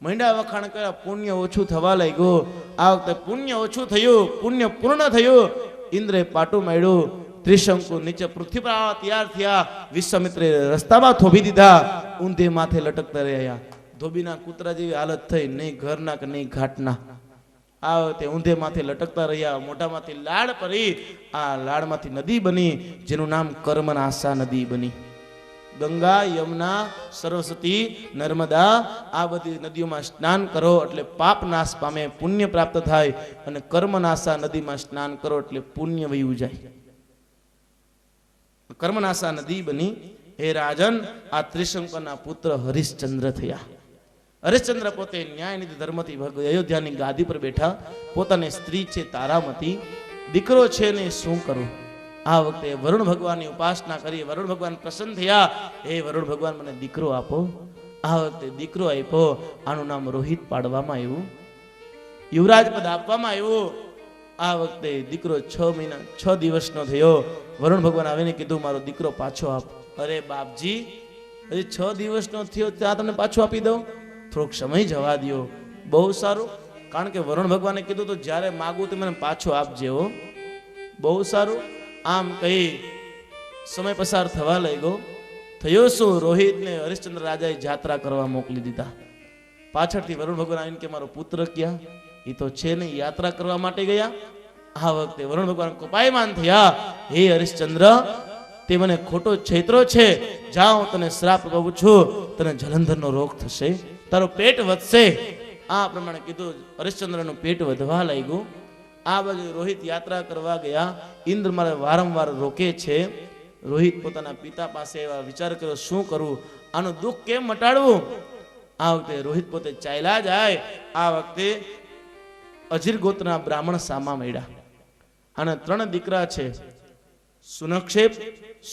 મીંડા વખાણ કર્યા, પુણ્ય ઓછું થવા લાગ્યું. આ વખતે પુણ્ય ઓછું થયું, પુણ્ય પૂર્ણ થયું. ઇન્દ્રે પાટું માર્યું. ત્રિશંકુ નીચે પૃથ્વી પર તૈયાર થયા. વિશ્વામિત્રે રસ્તામાં થોભી દીધા. ઊંધે માથે લટકતા રહ્યા. ધોબીના કૂતરા જેવી હાલત થઈ, નહીં ઘરના કે નહીં ઘાટના. આ વખતે ઊંધે માથે લટકતા રહ્યા. મોઢામાંથી લાળ પડી. આ લાળમાંથી નદી બની, જેનું નામ કર્મનાશા નદી બની. ગંગા, યમુના, સરસ્વતી, નર્મદા આ બધી નદીઓમાં સ્નાન કરો એટલે પાપ નાશ પામે, પુણ્ય પ્રાપ્ત થાય. અને કર્મનાશા નદીમાં સ્નાન કરો એટલે પુણ્ય વયું જાય. કર્મનાશા નદી બની. હે રાજન, આ ત્રિશંકુના પુત્ર હરિશ્ચંદ્ર થયા. હરિશ્ચંદ્ર પોતે ન્યાયનિધિ ધર્મથી અયોધ્યાની ગાદી પર બેઠા. પોતાની સ્ત્રી છે તારામતી, દીકરો છે ને શું કરું? આ વખતે વરુણ ભગવાનની ઉપાસના કરી. વરુણ ભગવાન પ્રસન્ન થયા. હે વરુણ ભગવાન, મને દીકરો આપો. આ વખતે દીકરો આપ્યો. આનું નામ રોહિત પાડવામાં આવ્યું. યુવરાજ પદ આપવામાં આવ્યું. આ વખતે દીકરો 6 દિવસનો થયો. વરુણ ભગવાન આવીને કીધું, મારો દીકરો પાછો આપ. અરે બાપજી, હજી 6 દિવસનો થયો ત્યાં તમને પાછો આપી દઉં? થોડોક સમય જવા દો. બહુ સારું, કારણ કે વરુણ ભગવાને કીધું તો જ્યારે માગું તે મને પાછો આપજે. હો, બહુ સારું. આમ કહી સમય પસાર થવા લાગ્યો. થયો શું? રોહિતને હરિશ્ચંદ્ર રાજાએ જાત્રા કરવા મોકલી દીધા. પાછળથી વરુણ ભગવાન આવીને કે મારો પુત્ર ક્યાં? એ તો છે નહીં, યાત્રા કરવા માટે ગયા. આ વખતે વરુણ ભગવાન કોપાયમાન થયા. હે હરિશ્ચંદ્ર, તે મને ખોટો છેતરો છે. જાઓ, તને શ્રાપ આપું છું. તને જલંધરનો રોગ થશે, તારો પેટ વધશે. આ પ્રમાણે કીધું. હરિશ્ચંદ્રનું પેટ વધવા લાગ્યું. આ બાજુ રોહિત યાત્રા કરવા ગયા. ઇન્દ્ર મારે વારંવાર રોકે છે. રોહિત પોતાના પિતા પાસે એવા વિચાર કર્યો, શું કરવું? આનું દુઃખ કેમ મટાડવું? આ વખતે રોહિત પોતે ચાલ્યા જાય. આ વખતે અજીર ગોત્રના બ્રાહ્મણ સામા મળ્યા. આના 3 દીકરા છે, સુનક્ષેપ,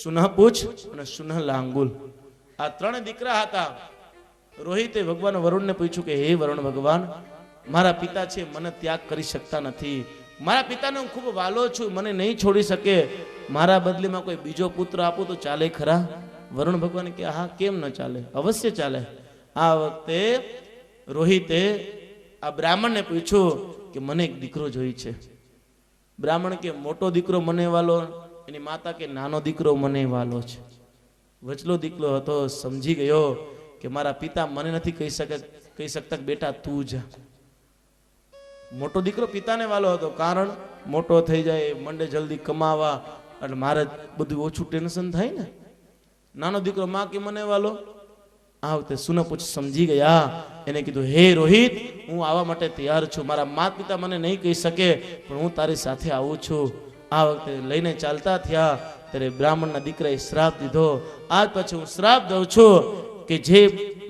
સુનહપુછ અને સુનહલાંગુલ. આ 3 દીકરા હતા. રોહિતે ભગવાન વરુણને પૂછ્યું કે હે વરુણ ભગવાન, મારા પિતા છે, મને ત્યાગ કરી શકતા નથી. મારા પિતાને હું ખૂબ વાલો છું, મને નહીં છોડી શકે. મારા બદલીમાં કોઈ બીજો પુત્ર આપો તો ચાલે ખરા? વરુણ ભગવાન કે હા, કેમ ન ચાલે, અવશ્ય ચાલે. આ વખતે રોહિતે આ બ્રાહ્મણને પૂછ્યું કે મને એક દીકરો જોઈ છે. બ્રાહ્મણ કે મોટો દીકરો મને વાલો, એની માતા કે નાનો દીકરો મને વાલો છે. વચલો દીકરો હતો, સમજી ગયો કે મારા પિતા મને નથી કહી શકતા બેટા તું જા. મોટો દીકરો પિતાને વાલો હતો, કારણ મોટો થઈ જાય, મંડે જલ્દી કમાવા, એટલે મારે બધું ઓછું ટેન્શન થાય ને. નાનો દીકરો માં કે મને વાલો. આ વખતે સુનપુછ સમજી ગયા. એને કીધું, હે રોહિત, હું આવવા માટે તૈયાર છું. મારા માતા પિતા મને નહીં કહી શકે, પણ હું તારી સાથે આવું છું. આ વખતે લઈને ચાલતા થયા ત્યારે બ્રાહ્મણના દીકરાએ શ્રાપ દીધો. આજ પછી હું શ્રાપ દઉં છું કે જે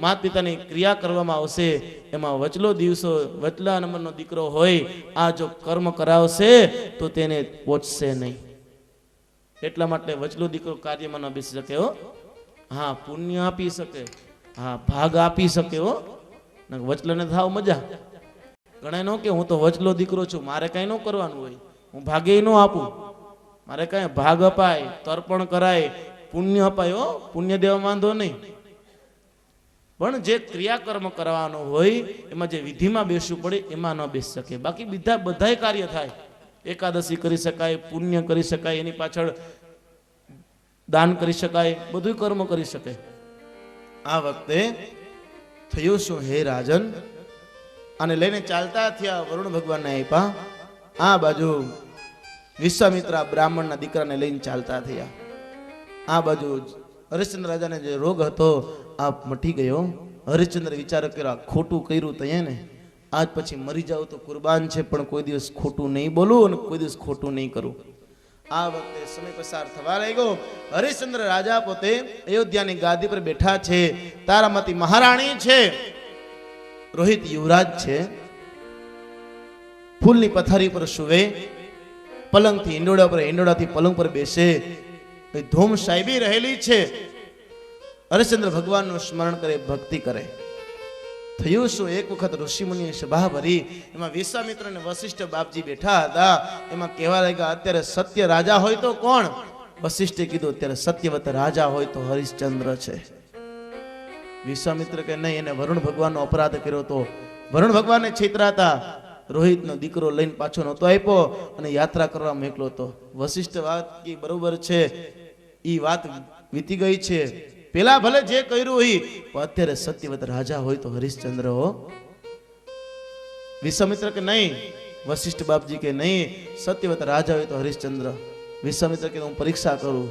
માતા પિતાની ક્રિયા કરવામાં આવશે એમાં વચલો દિવસો વચલા નંબરનો દીકરો હોય આ જો કર્મ કરાવશે તો તેને પહોંચશે નહીં. એટલા માટે વચલો દીકરો કાર્યમાં ન બેસી શકે હો. હા, પુણ્ય આપી શકે, હા ભાગ આપી શકે હો. વચલાને થાવ મજા. ઘણા નો કે હું તો વચલો દીકરો છું, મારે કઈ ન કરવાનું હોય, હું ભાગે ન આપું, મારે કઈ ભાગ અપાય, તર્પણ કરાય, પુણ્ય અપાય હો, પુણ્ય દેવા વાંધો નહીં. પણ જે ક્રિયાકર્મ કરવાનો હોય એમાં જે વિધિમાં બેસવું પડે એમાં ન બેસી શકે. બાકી બધાય કાર્ય થાય. એકાદશી કરી શકાય, પુણ્ય કરી શકાય, એની પાછળ દાન કરી શકાય, બધું કર્મ કરી શકે. આ વખતે થયું શું હે રાજન, અને લઈને ચાલતા થયા વરુણ ભગવાનને આપ્યા. આ બાજુ વિશ્વામિત્ર બ્રાહ્મણના દીકરાને લઈને ચાલતા થયા. આ બાજુ હરિશ્ચંદ્ર રાજાને જે રોગ હતો આ મટી ગયો. હરિશ્ચંદ્ર વિચાર કર્યો ખોટું કર્યું તો ને આજ પછી મરી જાવ તો કુરબાન છે, પણ કોઈ દિવસ ખોટું નહીં બોલું અને કોઈ દિવસ ખોટું નહીં કરું. આ વખતે સમય પસાર થવા લાગ્યો. હરિશ્ચંદ્ર રાજા પોતે અયોધ્યાની ગાદી પર બેઠા છે. તારામતી મહારાણી છે, રોહિત યુવરાજ છે. ફૂલની પથારી પર સુવે, પલંગથી ઈંડોળા પર, ઈંડોળાથી પલંગ પર બેસે. ધૂમ સાહેબી રહેલી છે. હરિશ્ચંદ્ર ભગવાનનું સ્મરણ કરે, ભક્તિ કરે. થયું શું, એક વખત ઋષિમુનિએ સભા ભરી. એમાં વિશ્વામિત્ર અને વશિષ્ઠ બાપજી બેઠા હતા. એમાં કહેવા લાગ્યા અત્યારે સત્ય રાજા હોય તો કોણ? વશિષ્ઠે કીધું અત્યારે સત્યવત રાજા હોય તો હરિશ્ચંદ્ર છે. વિશ્વામિત્ર કે નહીં, એને વરુણ ભગવાનનો અપરાધ કર્યો તો વરુણ ભગવાનને છેતરાતા રોહિતનો દીકરો લઈને પાછો નહોતો આપ્યો અને યાત્રા કરવા મોકલો હતો. વશિષ્ઠ વાત કે બરોબર છે, ઈ વાત વીતી ગઈ છે. પેલા ભલે જે કર્યું હોય પણ અત્યારે સત્યવત રાજા હોય તો હરિશ્ચંદ્ર હો. વિશ્વામિત્ર કે નહીં, વશિષ્ઠ બાપજી કે નહીં, સત્યવત રાજા હોય તો હરિશ્ચંદ્ર. વિશ્વામિત્ર કે હું પરીક્ષા કરું.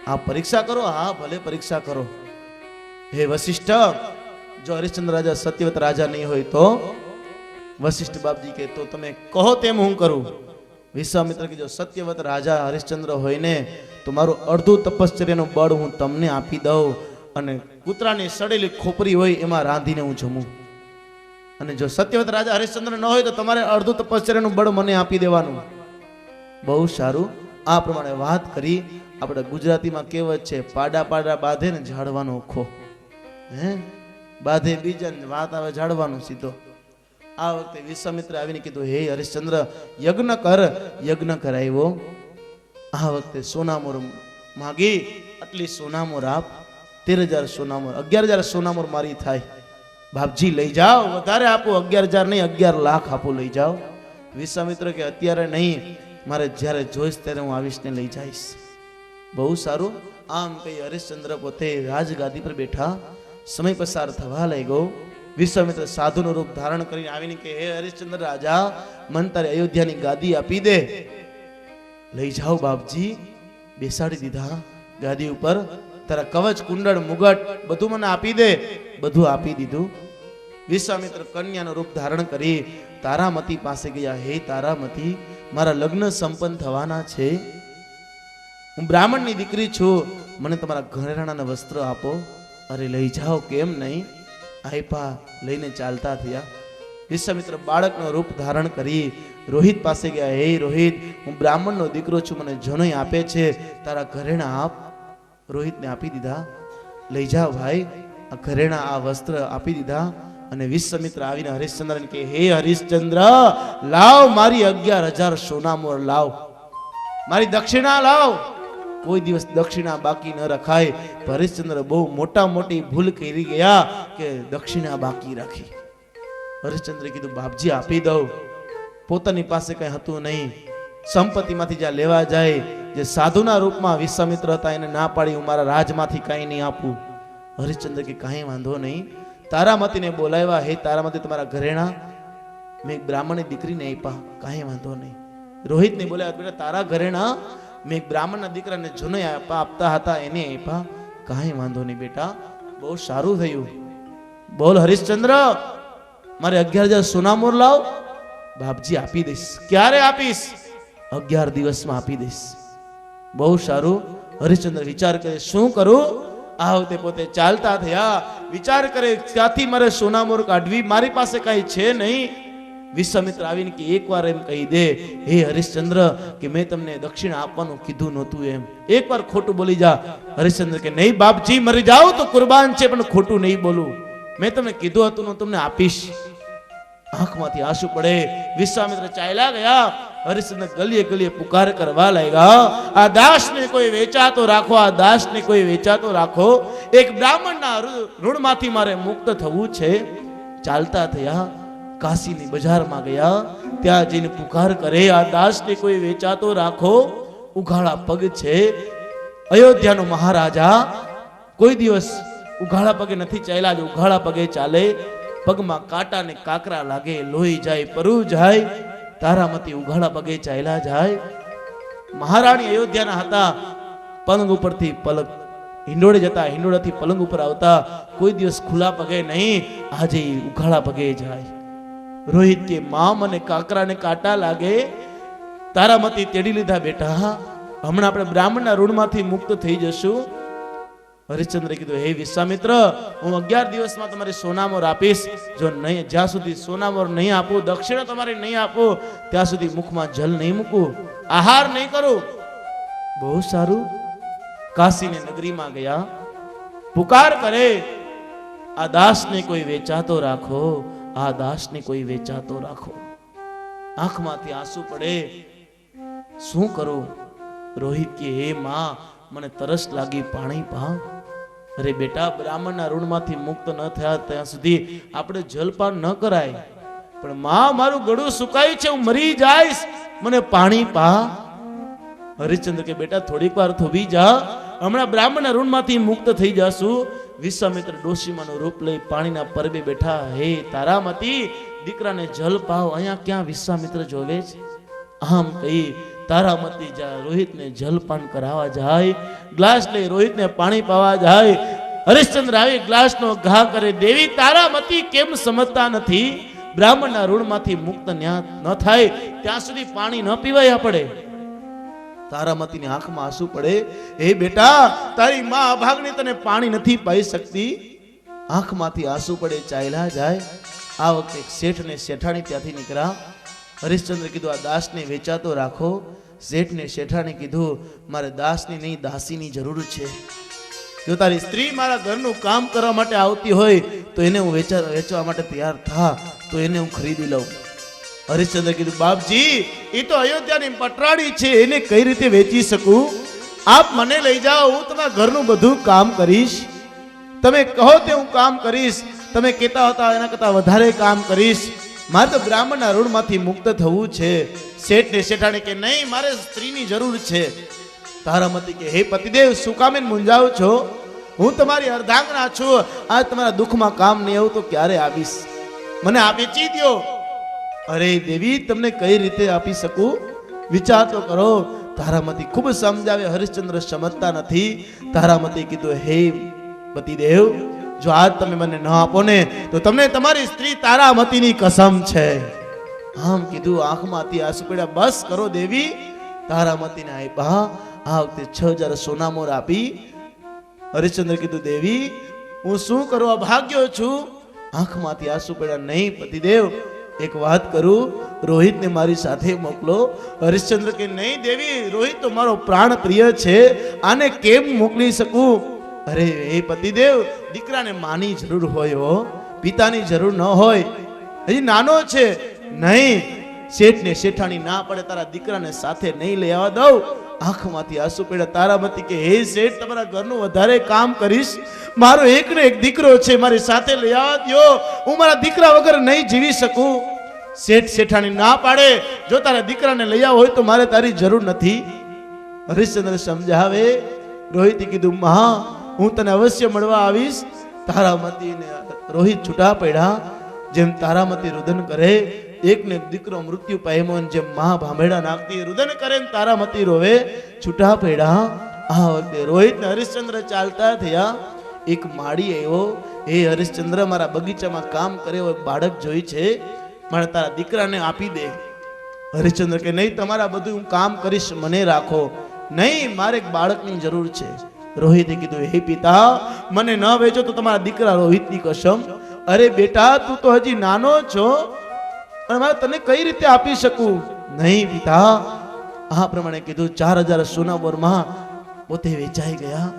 આ પરીક્ષા કરો? હા ભલે પરીક્ષા કરો. હે વશિષ્ઠ, જો હરિશ્ચંદ્ર રાજા સત્યવત રાજા નહીં હોય તો? વશિષ્ઠ બાપજી કે તો તમે કહો તેમ હું કરું. વિશ્વામિત્ર કે જો સત્યવત રાજા હરિશ્ચંદ્ર હોય ને તો મારું અડધું તપશ્ચર્યાનું બળ હું તમને આપી દઉં અને કૂતરાની સડેલી ખોપરી હોય એમાં રાંધીને હું જમું. અને જો સત્યવત રાજા હરિશ્ચંદ્ર ન હોય તો તમારે અડધું તપશ્ચર્યાનું બળ મને આપી દેવાનું. બહુ સારું. આ પ્રમાણે વાત કરી. આપણે ગુજરાતીમાં કહેવત છે, પાડા પાડા બાંધે ને ઝાડવાનો ખો. હે બાંધે બીજા વાત આવે ઝાડવાનું સીધો. આ વખતે વિશ્વામિત્ર આવીને કીધું હે હરિશ્ચંદ્ર યજ્ઞ કર. યજ્ઞ કરાવ્યો. આ વખતે સોનામોર માગી. આટલી સોનામોર આપ. 13,000 સોનામોર, 11,000 સોનામોર મારી થાય. બાપજી લઈ જાઓ, વધારે આપો, 11,000 નહીં 11 લાખ આપો, લઈ જાઓ. વિશ્વામિત્ર કે અત્યારે નહીં, મારે જ્યારે જોઈશ ત્યારે હું આવીશ ને લઈ જઈશ. બહુ સારું. આમ કહી હરિશ્ચંદ્ર પોતે રાજગાદી પર બેઠા. સમય પસાર થવા લાગ્યો. વિશ્વામિત્ર સાધુનું રૂપ ધારણ કરીને આવીને કે હે હરિશ્ચંદ્ર રાજા, મન તારે અયોધ્યાની ગાદી આપી દે. લઈ જાઓ બાપજી. બેસાડી દીધા ગાદી ઉપર. તારા કવચ કુંડળ મુગટ બધું મને આપી દે. બધું આપી દીધું. વિશ્વામિત્ર કન્યાનું રૂપ ધારણ કરી તારામતી પાસે ગયા. હે તારામતી, મારા લગ્ન સંપન્ન થવાના છે. હું બ્રાહ્મણની દીકરી છું, મને તમારા ઘરેણાના વસ્ત્ર આપો. અરે લઈ જાઓ, કેમ નહીં. આપ્યા. લઈને ચાલતા થયા. વિશ્વામિત્ર બાળકનો રૂપ ધારણ કરી રોહિત પાસે ગયા. હે રોહિત, હું બ્રાહ્મણનો દીકરો છું, મને જનોઈ આપે છે, તારા ઘરેણા આપ. રોહિતને આપી દીધા. લઈ જાઓ ભાઈ. આ ઘરેણા, આ વસ્ત્ર આપી દીધા. અને વિશ્વામિત્ર આવીને હરિશ્ચંદ્રને કહે હે હરિશ્ચંદ્ર, લાવ મારી 11,000 સોનામોર લાવ, મારી દક્ષિણા લાવ. કોઈ દિવસ દક્ષિણા બાકી ન રખાય. હરિશ્ચંદ્ર બહુ મોટી ભૂલ કરી ગયા કે દક્ષિણા બાકી રાખી. હરિશ્ચંદ્રે કીધું બાપજી આપી દઉં. પોતાની પાસે કઈ હતું નહીં. સંપત્તિમાંથી જ્યાં લેવા જાય, જે સાધુના રૂપમાં વિશ્વામિત્ર હતા એને ના પાડી હું મારા રાજમાંથી કઈ નહીં આપું. હરિશ્ચંદ્ર કે કાંઈ વાંધો નહીં. તારામતીને બોલાવ્યા. હે તારામતી, તમારા ઘરેણા મેં એક બ્રાહ્મણની દીકરીને આપ્યા. કાંઈ વાંધો નહીં. રોહિતને બોલાવ્યા. બેટા તારા ઘરેણા મેં એક બ્રાહ્મણના દીકરાને જનોઈ આપતા હતા, એને આપ્યા. કાંઈ વાંધો નહીં બેટા, બહુ સારું થયું. બોલ હરિશ્ચંદ્ર, મારે 11,000 સોનામોર લાવ. બાપજી આપી દઈશ. ક્યારે આપીશ? 11 દિવસમાં આપી દઈશ. બહુ સારું. હરિશ્ચંદ્ર વિચાર કરે શું કરું. આ વખતે પોતે ચાલતા થયા, વિચાર કરે ત્યાંથી મારે સોનામોર કાઢવી, મારી પાસે કઈ છે નહીં. વિશ્વામિત્ર આવીને કે એકવાર એમ કહી દે, હે હરિશ્ચંદ્ર કે મેં તમને દક્ષિણ આપવાનું કીધું નહોતું, એમ એકવાર ખોટું બોલી જા. હરિશ્ચંદ્ર કે નહીં બાપજી, મરી જાઓ તો કુરબાન છે, પણ ખોટું નહીં બોલું. મેં તમને કીધું હતું હું તમને આપીશ. આંખમાંથી આંસુ પડે. વિશ્વામિત્ર ચાલ્યા ગયા. હરિશ્ચંદ્ર ગલીએ ગલીએ પુકાર કરવા લાગ્યા, આ દાસને કોઈ વેચાતો રાખો, આ દાસને કોઈ વેચાતો રાખો. એક બ્રાહ્મણના ઋણમાંથી મારે મુક્ત થવું છે. ચાલતા થયા, કાશીની બજારમાં ગયા. ત્યાં જઈને પુકાર કરે, આ દાસને કોઈ વેચાતો રાખો. ઉઘાડા પગ છે. અયોધ્યાનો મહારાજા કોઈ દિવસ ઉઘાડા પગે નથી ચાલ્યા, જ ઉઘાડા પગે ચાલે. પગમાં કાંટા ને કાકરા લાગે, લોહી જાય, પરુ જાય. તારામતી ઉઘાડા પગે ચાલ્યા જાય. મહારાણી અયોધ્યાના હતા. પલંગ ઉપરથી પલંગ હિંડોળે જતા, હિંડોળેથી પલંગ ઉપર આવતા. કોઈ દિવસ ખુલ્લા પગે નહીં, આજે ઉઘાડા પગે જાય. રોહિત કે માં મને કાકરા ને કાંટા લાગે. તારામતી તેડી લીધા બેટા, હમણાં આપણે બ્રાહ્મણના ઋણમાંથી મુક્ત થઈ જશું. હરિશ્ચંદ્ર કીધું, હે વિશ્વામિત્ર, હું 11 દિવસમાં તમારે સોનામોર આપીશ. જો નહીં, જ્યાં સુધી સોનામોર નહીં આપું, દક્ષિણા તમારે નહીં આપું, ત્યાં સુધી મુખમાં જલ નહીં મૂકું, આહાર નહીં કરું. બહુ સારું. કાશીની નગરીમાં ગયા. પુકાર કરે, આ દાસને કોઈ વેચાતો રાખો, આ દાસને કોઈ વેચાતો રાખો. આંખમાંથી આંસુ પડે. શું કરું? રોહિત કે હે માં, મને તરસ લાગી, પાણી પા. અરે બેટા, બ્રાહ્મણના ઋણમાંથી મુક્ત ન થયા ત્યાં સુધી આપણે જલપાન ન કરાય. પણ માં, મારું ગળું સુકાય છે, હું મરી જાઈશ, મને પાણી પા. હરિશ્ચંદ્ર કે બેટા થોડીક વાર થોભી જા, હમણાં બ્રાહ્મણના ઋણમાંથી મુક્ત થઈ જાશું. વિશ્વામિત્ર ડોશીમાનું રૂપ લઈ પાણીના પરબે બેઠા. હે તારામતી, દીકરાને જલ પાવ. અહીંયા ક્યાં વિશ્વામિત્ર જોવે છે? આમ કહી તારામતી રોહિતને જલપાન કરાવવા જાય. ગ્લાસ લઈ રોહિતને પાણી પાવા જાય. હરિશ્ચંદ્ર આવી ગ્લાસનો ઘા કરે. દેવી તારામતી કેમ સમજતા નથી? બ્રાહ્મણના ઋણમાંથી મુક્ત ન થાય ત્યાં સુધી પાણી ન પીવાય પડે. તારામતીની આંખમાં આંસુ પડે. હે બેટા, તારી માં અભાગની તને પાણી નથી પાઈ શકતી. આંખમાંથી આંસુ પડે, ચાલ્યા જાય. આ વખતે શેઠ ને શેઠાણી ત્યાંથી નીકળ્યા. હરિશ્ચંદ્ર કીધું, આ દાસને વેચાતો રાખો. શેઠ ને શેઠાણી કીધું, મારે દાસની નહીં દાસીની જરૂર છે. જો તારી સ્ત્રી મારા ઘરનું કામ કરવા માટે આવતી હોય તો એને હું વેચવા માટે તૈયાર થા, તો એને હું ખરીદી લઉં. હરિશ્ચંદ્ર કીધું, બાપજી, એ તો અયોધ્યાની પટરાડી છે, એને કઈ રીતે વેચી શકું? આપ મને લઈ જાઓ, હું તમારા ઘરનું બધું કામ કરીશ. તમે કહો તે હું કામ કરીશ. તમે કહેતા હતા એના કરતા વધારે કામ કરીશ. મારે તો બ્રાહ્મણના ઋણમાંથી મુક્ત થવું છે. શેઠ ને શેઠાણી કે નહીં, મારે સ્ત્રીની જરૂર છે. તારામતી કે હે પતિદેવ, શું કામે મૂંઝાવ છો? હું તમારી અર્ધાંગના છું. આ તમારા દુઃખમાં કામ નહીં આવું તો ક્યારે આવીશ? મને આપી દો. અરે દેવી, તમને કઈ રીતે આપી શકું? વિચાર તો કરો. તારામતી ખૂબ સમજાવે. હરિશ્ચંદ્ર સમજતા નથી. તારામતી કીધું, હે પતિદેવ, જો આજ તમે મને ન આપો ને તો તમને તમારી સ્ત્રી તારામતીની કસમ છે. આમ કીધું. આંખમાંથી આંસુ પડ્યા. બસ કરો દેવી. તારામતીને આપ્યા. આ વખતે 6000 સોનામોર આપી. હરિશ્ચંદ્ર કીધું, દેવી, હું શું કરું? અભાગ્યો છું. આંખમાંથી આંસુ પડ્યા. નહીં પતિદેવ, એક વાત કરું, રોહિતને મારી સાથે મોકલો. હરિશ્ચંદ્ર કે નહીં દેવી, રોહિત તો મારો પ્રાણ પ્રિય છે, આને કેમ મોકલી શકું? અરે એ પતિદેવ, દીકરાને માની જરૂર હોય હો, પિતાની જરૂર ન હોય. હજી નાનો છે. નહીં, શેઠ ને શેઠાણી ના પડે, તારા દીકરાને સાથે નહીં લઈ આવવા દઉં. આંખમાંથી આંસુ પડ્યા. તારામતી કે હે શેઠ, તમારા ઘરનું વધારે કામ કરીશ. મારો એક ને એક દીકરો છે, મારી સાથે લઈ આવવા દો. હું મારા દીકરા વગર નહીં જીવી શકું. શેઠ શેઠાણી ના પાડે, જો તારા દીકરાને લઈ આવ હોય તો મારે તારી જરૂર નથી. હરિશ્ચંદ્ર સમજાવે. રોહિતે કીધું, મહા, હું તને અવશ્ય મળવા આવીશ. તારામતીને રોહિત છૂટા પડ્યા. જેમ તારામતી રુદન કરે, એકને દીકરો મૃત્યુ પામ્યો, જેમ મા ભાંભેડા નાખતી રુદન કરે, તારામતી રોવે. છૂટા પડ્યા. આ વખતે રોહિત ને હરિશ્ચંદ્ર ચાલતા થયા. એક માળી આવ્યો. હે હરિશ્ચંદ્ર, મારા બગીચામાં કામ કરે હોય બાળક જોઈ છે, મારે તારા દીકરાને આપી દે. હરિશ્ચંદ્ર કે નહીં, તમારા બધું હું કામ કરીશ, મને રાખો. નહીં, મારે એક બાળકની જરૂર છે. રોહિતે કીધું, હે પિતા, મને ન વેચો તો તમારા દીકરા રોહિતની કસમ. અરે બેટા, તું તો હજી નાનો છો અને મારે તને કઈ રીતે આપી શકું? નહીં પિતા. આ પ્રમાણે કીધું. 4000 સોના મોરમાં પોતે વેચાઈ ગયા.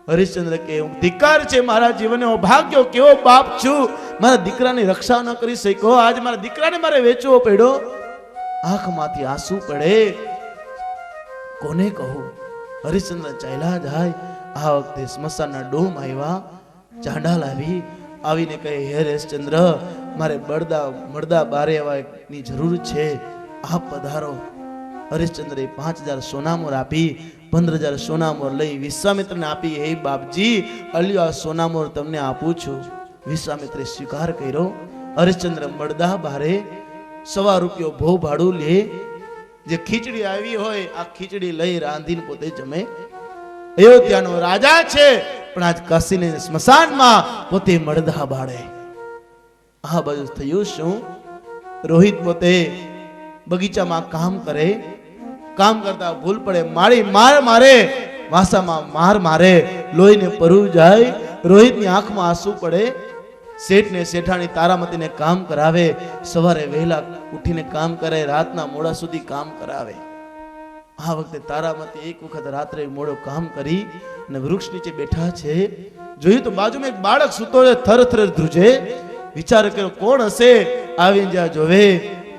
હરિશ્ચંદ્ર કે ધિક્કાર છે મારા જીવનનો ભાગ્યો, કેવો બાપ છું, મારા દીકરાની રક્ષા ન કરી શક્યો. આજ મારા દીકરાને મારે વેચવો પડ્યો. આંખમાંથી આંસુ પડે, કોને કહું? હરિશ્ચંદ્ર ચાલ્યા જાય. આ વખતે સ્મશાનના ડોમ આવ્યા. ચાંડાલ આવીને કહે, હે હરિશ્ચંદ્ર, મારે મળદા બારે આવવાની જરૂર છે, આપ પધારો. હરિશ્ચંદ્રે 5000 સોનામોર આપી, 15000 સોનામોર લઈ વિશ્વામિત્રને આપી. હે બાપજી, અલ્યો આ સોનામોર તમને આપું છું. વિશ્વામિત્રે સ્વીકાર કર્યો. હરિશ્ચંદ્ર મળદા બારે 1.25 રૂપિયો ભો ભાડું લે. જે ખીચડી આવી હોય આ ખીચડી લઈ રાંધીને પોતે જમે. અયોધ્યાનો રાજા છે પણ આજ કાશીને સ્મશાનમાં પોતે મળદા બાળે. આ બધું થયું શું? રોહિત પોતે બગીચામાં કામ કરે, કામ કરતા ભૂલ પડે, મારે વાસામાં મારે, લોહીને પરવું જાય. રોહિતની આંખમાં આંસુ પડે. શેઠને શેઠાણી તારામતીને કામ કરાવે. સવારે વહેલા ઉઠીને કામ કરે, રાતના મોડા સુધી કામ કરાવે. આ વખતે તારામતી એક વખત રાત્રે મોડો કામ કરી અને વૃક્ષ નીચે બેઠા છે. જોયું તો બાજુમાં એક બાળક સૂતો છે, થરથર ધ્રુજે. વિચાર કર્યો કોણ હશે? આવીને જ્યાં જોવે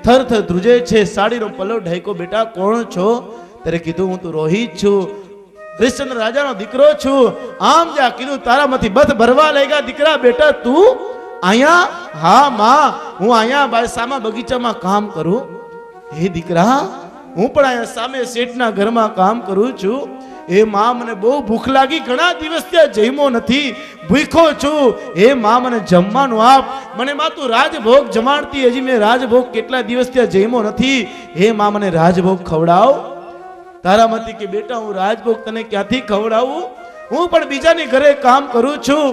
થરથર ધ્રુજે છે, સાડીનો પલ્લો ઢાંક્યો. બેટા કોણ છો? ત્યારે કીધું, હું તો રોહિત છું, હરિશ્ચંદ્ર રાજાનો દીકરો છું. આમ જ્યાં કીધું તારામાંથી બથ ભરવા લાગ્યા. દીકરા બેટા તું અહીંયા? હા માં, હું અહીંયા સામા બગીચામાં કામ કરું. હે દીકરા, હું પણ અહીંયા સામે શેઠના ઘરમાં કામ કરું છું. એ માં, મને બહુ ભૂખ લાગી, ઘણા દિવસ ત્યાં જમ્યો નથી, ભૂખ્યો છું. એ માં, મને જમવાનું આપ. મને માં તું રાજભોગ જમાડતી, હજી મેં રાજભોગ કેટલા દિવસ ત્યાં જમ્યો નથી. હે માં, મને રાજભોગ ખવડાવ. તારામતી કે બેટા, હું રાજભોગ તને ક્યાંથી ખવડાવું? હું પણ બીજાની ઘરે કામ કરું છું.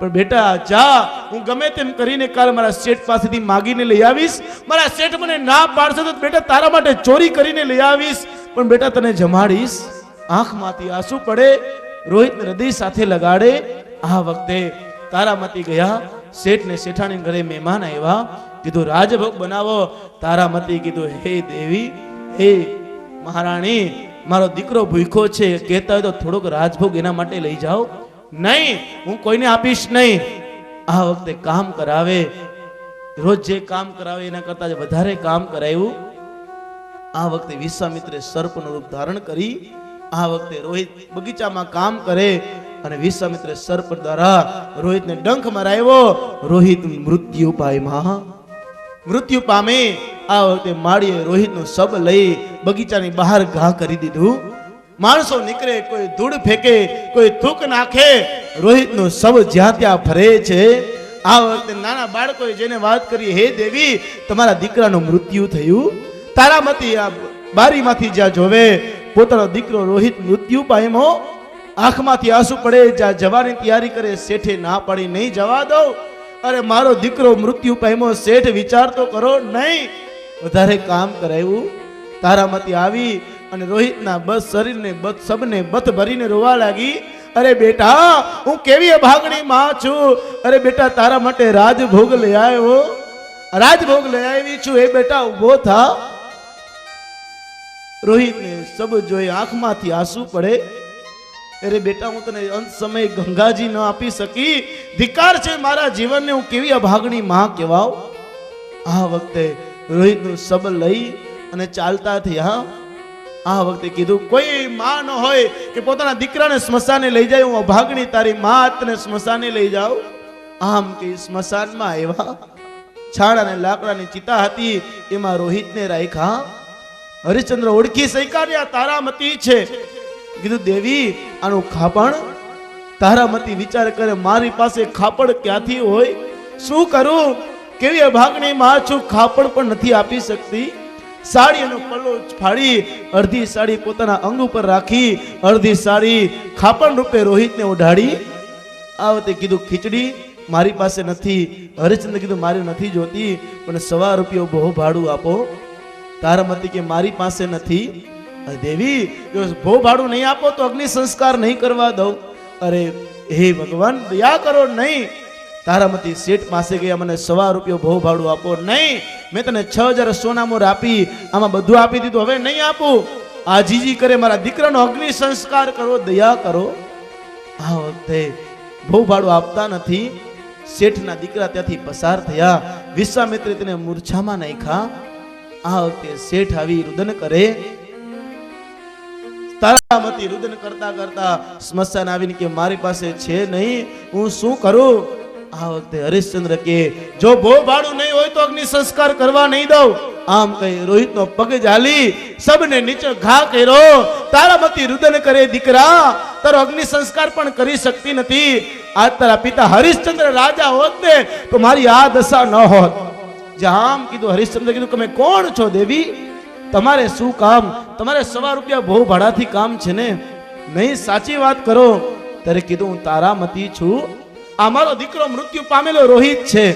પણ બેટા જા, હું ગમે તેમ કરીને કાલ મારા શેઠ પાસેથી માગીને લઈ આવીશ. મારા શેઠ મને ના પાડશે તો બેટા તારા માટે ચોરી કરીને લઈ આવીશ, પણ બેટા તને જમાડીશ. આંખમાંથી આંસુ પડે, રોહિતને હૃદય સાથે લગાડે. આ વખતે તારામતી ગયા. શેઠ ને શેઠાણી ઘરે મહેમાન આવ્યા. કીધું રાજભોગ બનાવો. તારામતી કીધું, હે દેવી, હે મહારાણી, મારો દીકરો ભૂખ્યો છે, કહેતા હોય તો થોડોક રાજભોગ એના માટે લઈ જાઓ. નહીં, હું કોઈને આપીશ નહીં. આ વખતે કામ કરાવે. રોજ જે કામ કરાવે એના કરતા વધારે કામ કરાવ્યું. આ વખતે વિશ્વામિત્રે સર્પનું રૂપ ધારણ કરી. આ વખતે રોહિત બગીચામાં કામ કરે અને વિશ્વામિત્રે સર્પ દ્વારા રોહિતને ડંખ મરાવ્યો. રોહિત મૃત્યુ પામે. આ વખતે માળીએ રોહિતનું શબ લઈ બગીચાની બહાર ઘા કરી દીધું. માણસો નીકળે, કોઈ ધૂળ ફેંકે, કોઈ થૂક નાખે, રોહિતનું શબ જ્યાં ત્યાં ફરે છે. આ વખતે નાના બાળકોએ જેને વાત કરી, હે દેવી, તમારા દીકરાનું મૃત્યુ થયું. તારામતી આ બારીમાંથી જ્યાં જોવે પોતાનો દીકરો રોહિત મૃત્યુ પામ્યો. આંખમાંથી આંસુ પડે. જ્યાં જવાની તૈયારી કરે, શેઠે ના પાડી, નહીં જવા દો. અરે મારો દીકરો મૃત્યુ પામ્યો, શેઠ વિચાર તો કરો. નહીં, વધારે કામ કરાવ્યું. તારામતી આવી અને રોહિતના બસ શરીરને સબને બથ ભરીને રોવા લાગી. અરે બેટા, હું કેવી અભાગણી માં છું. અરે બેટા, તારા માટે રાજભોગ લઈ આવ્યો, રાજભોગ લઈ આવી છું. એ બેટા ઉભો થા. રોહિતને સબ જોઈ આંખમાંથી આંસુ પડે. અરે બેટા, હું તને અંત સમય ગંગાજી ન આપી શકી. ધિક્કાર છે મારા જીવનને, હું કેવી અભાગણી માં કહેવાવ. આ વખતે રોહિતનું સબ લઈ અને ચાલતા થયા. આ વખતે કીધું, કોઈ માં ન હોય કે પોતાના દીકરાને સ્મશાને લઈ જાય. હું અભાગણી તારી માં તને સ્મશાને લઈ જાઉં. આમ કે સ્મશાનમાં આવ્યા. છાણ અને લાકડાની ચિતા હતી, એમાં રોહિતને રાખ્યા. હરિશ્ચંદ્ર ઓળખી શક્યા, તારામતી છે. કીધું, દેવી, આનું ખાપણ. તારામતી વિચાર કરે, મારી પાસે ખાપણ ક્યાંથી હોય? શું કરું? કેવી અભાગણી માં છું, ખાપણ પણ નથી આપી શકતી. સાડીનો પલ્લો ફાડી અડધી સાડી પોતાના અંગ ઉપર રાખી, અડધી સાડી ખાપણ રૂપે રોહિતને ઓઢાડી. આ વખતે કીધું, ખીચડી મારી પાસે નથી. હરિશ્ચંદ્ર કીધું, મારી નથી જોતી, પણ 1.25 રૂપિયો બહુ ભાડું આપો. તારામતી કે મારી પાસે નથી. અરે દેવી, જો ભો ભાડું નહીં આપો તો અગ્નિ સંસ્કાર નહીં કરવા દઉં. અરે હે ભગવાન, દયા કરો. નહીં, તારામતી શેઠ પાસે ગયા, મને 1.25 રૂપિયો ભો ભાડું આપો. નહીં, મેં તને 6000 સોના મોર આપી, આમાં બધું આપી દીધું, હવે નહીં આપું. આજીજી કરે, મારા દીકરાનો અગ્નિ સંસ્કાર કરો, દયા કરો. આ વખતે ભો ભાડું આપતા નથી. શેઠના દીકરા ત્યાંથી પસાર થયા. વિશ્વામિત્રે તેને મૂર્છામાં નાખ્યા. આ વખતે શેઠ આવી રુદન કરે. તારામતી રુદન કરતા કરતા સ્મશાન આવીને કે મારી પાસે છે નહીં, હું શું કરું? આ વખતે હરિશ્ચંદ્ર કે જો ભો ભાડું નહીં હોય તો અગ્નિ સંસ્કાર કરવા નહીં દઉં. આમ કહી રોહિતનો પગ ઝાલી સબને નીચે ઘા કર્યો. તારામતી રુદન કરે, દીકરા તારો અગ્નિ સંસ્કાર પણ કરી શકતી નથી. આજ તારા પિતા હરિશ્ચંદ્ર રાજા હોત ને તો મારી આ દશા ન હોત. આમ કીધું. હરિશ્ચંદ્ર કીધું, તમે કોણ છો દેવી? તમારે શું કામ? તમારે 1.25 રૂપિયા ભો ભાડાથી કામ છે ને? નહીં, સાચી વાત કરો. ત્યારે કીધું, હું તારામતી છું. આ મારો દીકરો મૃત્યુ પામેલો રોહિત છે.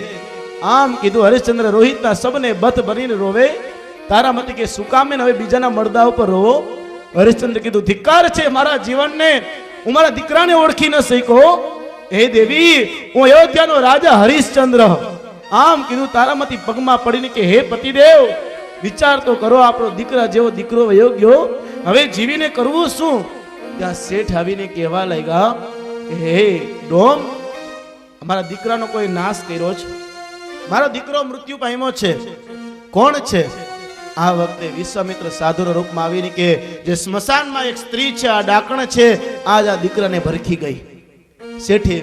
આમ કીધું. હરિશ્ચંદ્ર રોહિતના સબને બથ ભરીને રોવે. તારામતી કે શું કામ ને હવે બીજાના મળદા ઉપર રોવો? હરિશ્ચંદ્ર કીધું, ધિક્કાર છે મારા જીવનને, હું મારા દીકરાને ઓળખી ન શક્યો. હે દેવી, હું અયોધ્યાનો રાજા હરિશ્ચંદ્ર. આમ કીધું. તારામતી પગમાં પડીને કે હે પતિદેવ, વિચાર તો કરો, આપણો દીકરા જેવો દીકરો વયો ગયો, હવે જીવીને કરવું શું? ત્યાં શેઠ આવીને કહેવા લાગ્યા કે હે ડોમ, અમારા દીકરાનો કોઈ નાશ કર્યો છે, મારો દીકરો મૃત્યુ પામ્યો છે. કોણ છે? આ વખતે વિશ્વામિત્ર સાધુના રૂપમાં આવીને કે જે સ્મશાનમાં એક સ્ત્રી છે, આ ડાકણ છે, આજ આ દીકરાને ભરખી ગઈ. શેઠે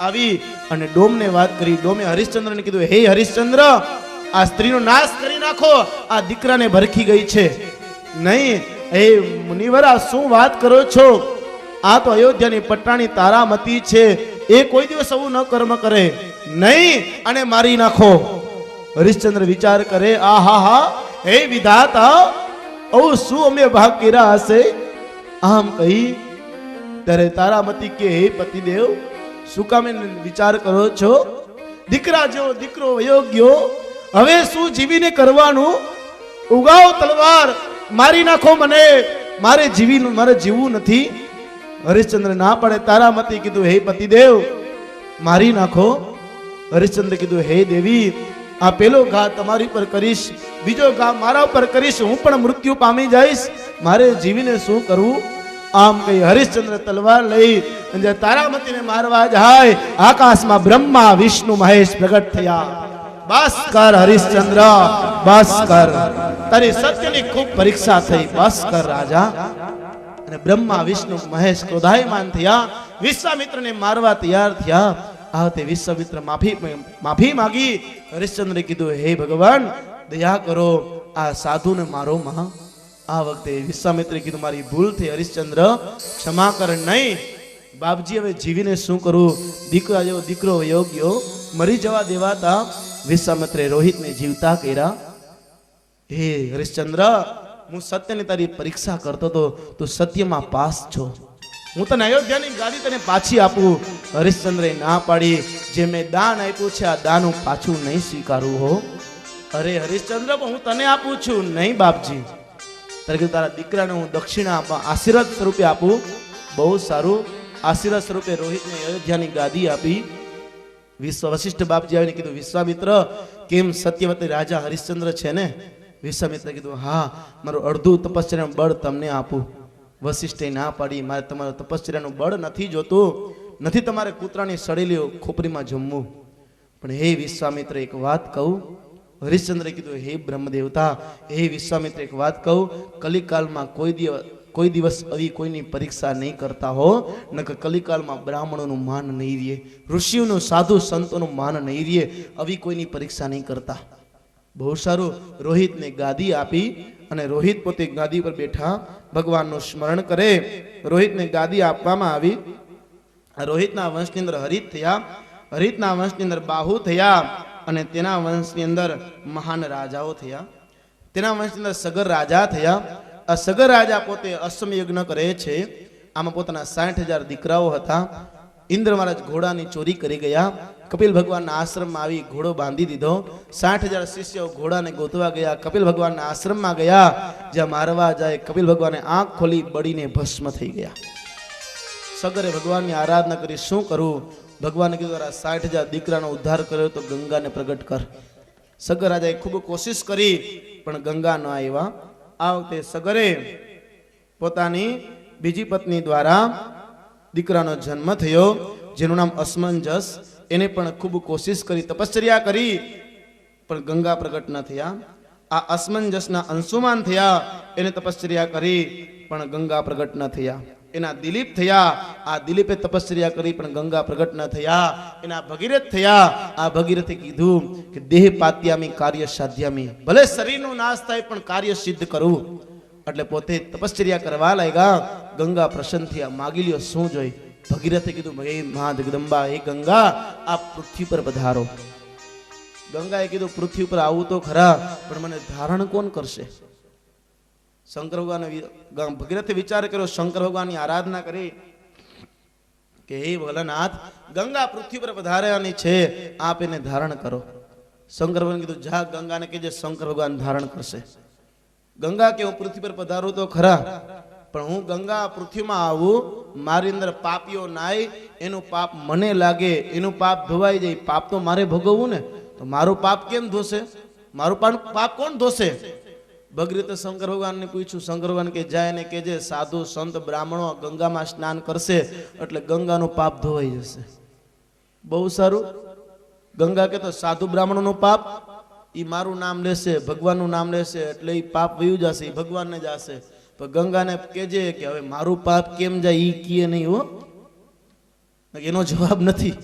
આવી અને ડોમને વાત કરી. ડોમે હરિશ્ચંદ્રને કીધું, હે હરિશ્ચંદ્ર, આ સ્ત્રીનો નાશ કરી નાખો, આ દીકરાને ભરખી ગઈ છે. નહીં, હે મુનિવરા, શું વાત કરો છો? આ તો અયોધ્યાની પટાણી તારામતી છે, એ કોઈ દિવસ આવું ન કર્મ કરે. નહીં, અને મારી નાખો. હરિશ્ચંદ્ર વિચાર કરે, આ હા હા, હે વિધાતા, આવું શું અમે ભાગ કર્યા હશે? આમ કહી ત્યારે તારામતી કે હે પતિદેવ, શું કામ વિચાર કરો છો? દીકરા જેવો દીકરો વયો ગયો, હવે શું જીવીને કરવાનું? ઉગાવો તલવાર, મારી નાખો મને, મારે જીવવું નથી. હરિશ્ચંદ્ર ના પડે. તારામતી કીધું, હે પતિદેવ, મારી નાખો. હરિશ્ચંદ્ર કીધું, હે દેવી, આ પેલો ઘા તમારી પર કરીશ, બીજો ઘા મારા ઉપર કરીશ, હું પણ મૃત્યુ પામી જઈશ, મારે જીવીને શું કરવું? આમ કહી હરિશ્ચંદ્ર તલવાર લઈ અને તારામતીને મારવા જાય. આકાશમાં બ્રહ્મા વિષ્ણુ મહેશ પ્રગટ થયા. બસ કર હરિશ્ચંદ્ર, બસ કર, તારી સત્યની ખૂબ પરીક્ષા થઈ, બસ કર રાજા. અને બ્રહ્મા વિષ્ણુ મહેશ ક્રોધાયમાન થયા, વિશ્વામિત્રને મારવા તૈયાર થયા. આ તે વિશ્વામિત્ર માફી માગી. હરિશ્ચંદ્રે કીધું, હે ભગવાન, દયા કરો, આ સાધુને મારો માં. આ વખતે વિશ્વામિત્રે કીધું, મારી ભૂલ થઈ હરિશ્ચંદ્ર, ક્ષમા કર. નહીં બાપજી, હવે જીવીને શું કરું? દીકરા જેવો દીકરો વયો ગયો, મરી જવા દેવાતા. વિશ્વામિત્રે રોહિતને જીવતા કર્યા. હે હરિશ્ચંદ્ર, હું સત્યની તારી પરીક્ષા કરતો હતો, તું સત્યમાં પાસ છો, હું તને અયોધ્યાની ગાદી તને પાછી આપું. હરિશ્ચંદ્રે ના પાડી, જે મેં દાન આપ્યું છે આ દાન હું પાછું નહીં સ્વીકારું હો. અરે હરિશ્ચંદ્ર, હું તને આપું છું. નહીં બાપજી, તારા દીકરાને હું દક્ષિણા આપવા, આશીર્વાદ સ્વરૂપે આપું. બહુ સારું. આશીર્વાદ સ્વરૂપે રોહિતને અયોધ્યાની ગાદી આપી. વશિષ્ઠ બાપજી આવીને કીધું, વિશ્વામિત્ર, કેમ સત્યવતી રાજા હરિશ્ચંદ્ર છે ને? વિશ્વામિત્રે કીધું, હા, મારું અડધું તપસ્યાનું બળ તમને આપું. વશિષ્ઠે ના પાડી, મારે તમારું તપસ્યાનું બળ નથી જોતું, નથી તમારે કૂતરાની સડેલી ખોપરીમાં જમવું. પણ હે વિશ્વામિત્ર, એક વાત કહું. હરિશ્ચંદ્રે કીધું, હે બ્રહ્મદેવતા, હે વિશ્વામિત્ર, એક વાત કહું. કલિકાલમાં કોઈ દિવસ આવી કોઈની પરીક્ષા નહીં કરતા હો, નકર કલિકાલમાં બ્રાહ્મણોનું માન નહીં રહે, ઋષિઓનું, સાધુ સંતોનું માન નહીં રહે. આવી કોઈની પરીક્ષા નહીં કરતા. બહુ સારું. રોહિતને ગાદી આપી અને રોહિત પોતે ગાદી પર બેઠા, ભગવાનનું સ્મરણ કરે. રોહિતને ગાદી આપવામાં આવી. રોહિતના વંશની અંદર હરિત થયા, હરિતના વંશની અંદર બાહુ થયા, અને તેના વંશની અંદર મહાન રાજાઓ થયા. તેના વંશની અંદર સગર રાજા થયા. આ સગર રાજા પોતે અશ્વમેધ યજ્ઞ કરે છે. આમાં પોતાના 60,000 દીકરાઓ હતા. ઇન્દ્ર મહારાજ ઘોડાની ચોરી કરી ગયા. કપિલ ભગવાનના આશ્રમમાં આવી ઘોડો બાંધી દીધો. 60,000 શિષ્યો ઘોડાને ગોતવા ગયા. કપિલ ભગવાનના આશ્રમમાં ગયા. જ્યાં મારવા જાય કપિલ ભગવાને આંખ ખોલી બળીને ભસ્મ થઈ ગયા. સગરે ભગવાનની આરાધના કરી શું કરું? ભગવાને કીધું 60,000 દીકરાનો ઉદ્ધાર કર્યો તો ગંગાને પ્રગટ કર. સગર રાજાએ ખૂબ કોશિશ કરી પણ ગંગા ન આવ્યા. આ વખતે સગરે પોતાની બીજી પત્ની દ્વારા દીકરાનો જન્મ થયો જેનું નામ અસમંજસ. એને પણ ખૂબ કોશિશ કરી, તપશ્ચર્યા કરી પણ ગંગા પ્રગટ ન થયા. આ અસમંજસના અંશુમાન થયા. એને તપશ્ચર્યા કરી પણ ગંગા પ્રગટ ન થયા. એના દિલીપ થયા. આ દિલીપે તપશ્ચર્યા કરી પણ ગંગા પ્રગટ ન થયા. એના ભગીરથ થયા. આ ભગીરથે કીધું કે દેહ પાત્યામી કાર્ય સાધ્યામી, ભલે શરીરનો નાશ થાય પણ કાર્ય સિદ્ધ કરું. એટલે પોતે તપશ્ચર્યા કરવા લાગ્યા. ગંગા પ્રસન્ન થયા. માગી લ્યો શું જોઈ? ભગીરથે કીધું હે મા જગદંબા, હે ગંગા આ પૃથ્વી પર પધારો. ગંગાએ કીધું પૃથ્વી પર આવું તો ખરા પણ મને ધારણ કોણ કરશે? શંકર ભગવાન ભગીરથે વિચાર કર્યો. શંકર ભગવાનની આરાધના કરી કે હે ભોલાનાથ, ગંગા પૃથ્વી પર પધારવાની છે, આપ એને ધારણ કરો. શંકર ભગવાન કીધું જા ગંગાને કહેજે શંકર ભગવાન ધારણ કરશે. ગંગા કે હું પૃથ્વી પર પધારું તો ખરા પણ હું ગંગા પૃથ્વીમાં આવું, મારી અંદર પાપીઓ નાય, એનું પાપ મને લાગે, એનું પાપ ધોવાઈ જાય. પાપ તો મારે ભોગવવું ને, તો મારું પાપ કેમ ધોશે? મારું પાપ કોણ ધોશે? ભગીરથે શંકર ભગવાનને પૂછ્યું. શંકર ભગવાન કે જાય ને કેજે સાધુ સંત બ્રાહ્મણો ગંગામાં સ્નાન કરશે એટલે ગંગાનું પાપ ધોવાઈ જશે. બહુ સારું. ગંગા કે તો સાધુ બ્રાહ્મણોનું પાપ ઈ મારું નામ લેશે, ભગવાનનું નામ લેશે એટલે ઈ પાપ વયું જશે, ઈ ભગવાનને જશે. પણ ગંગાને કહેજે કે હવે મારું પાપ કેમ જાય ઈ કીએ નહીં હો. એનો જવાબ નથી.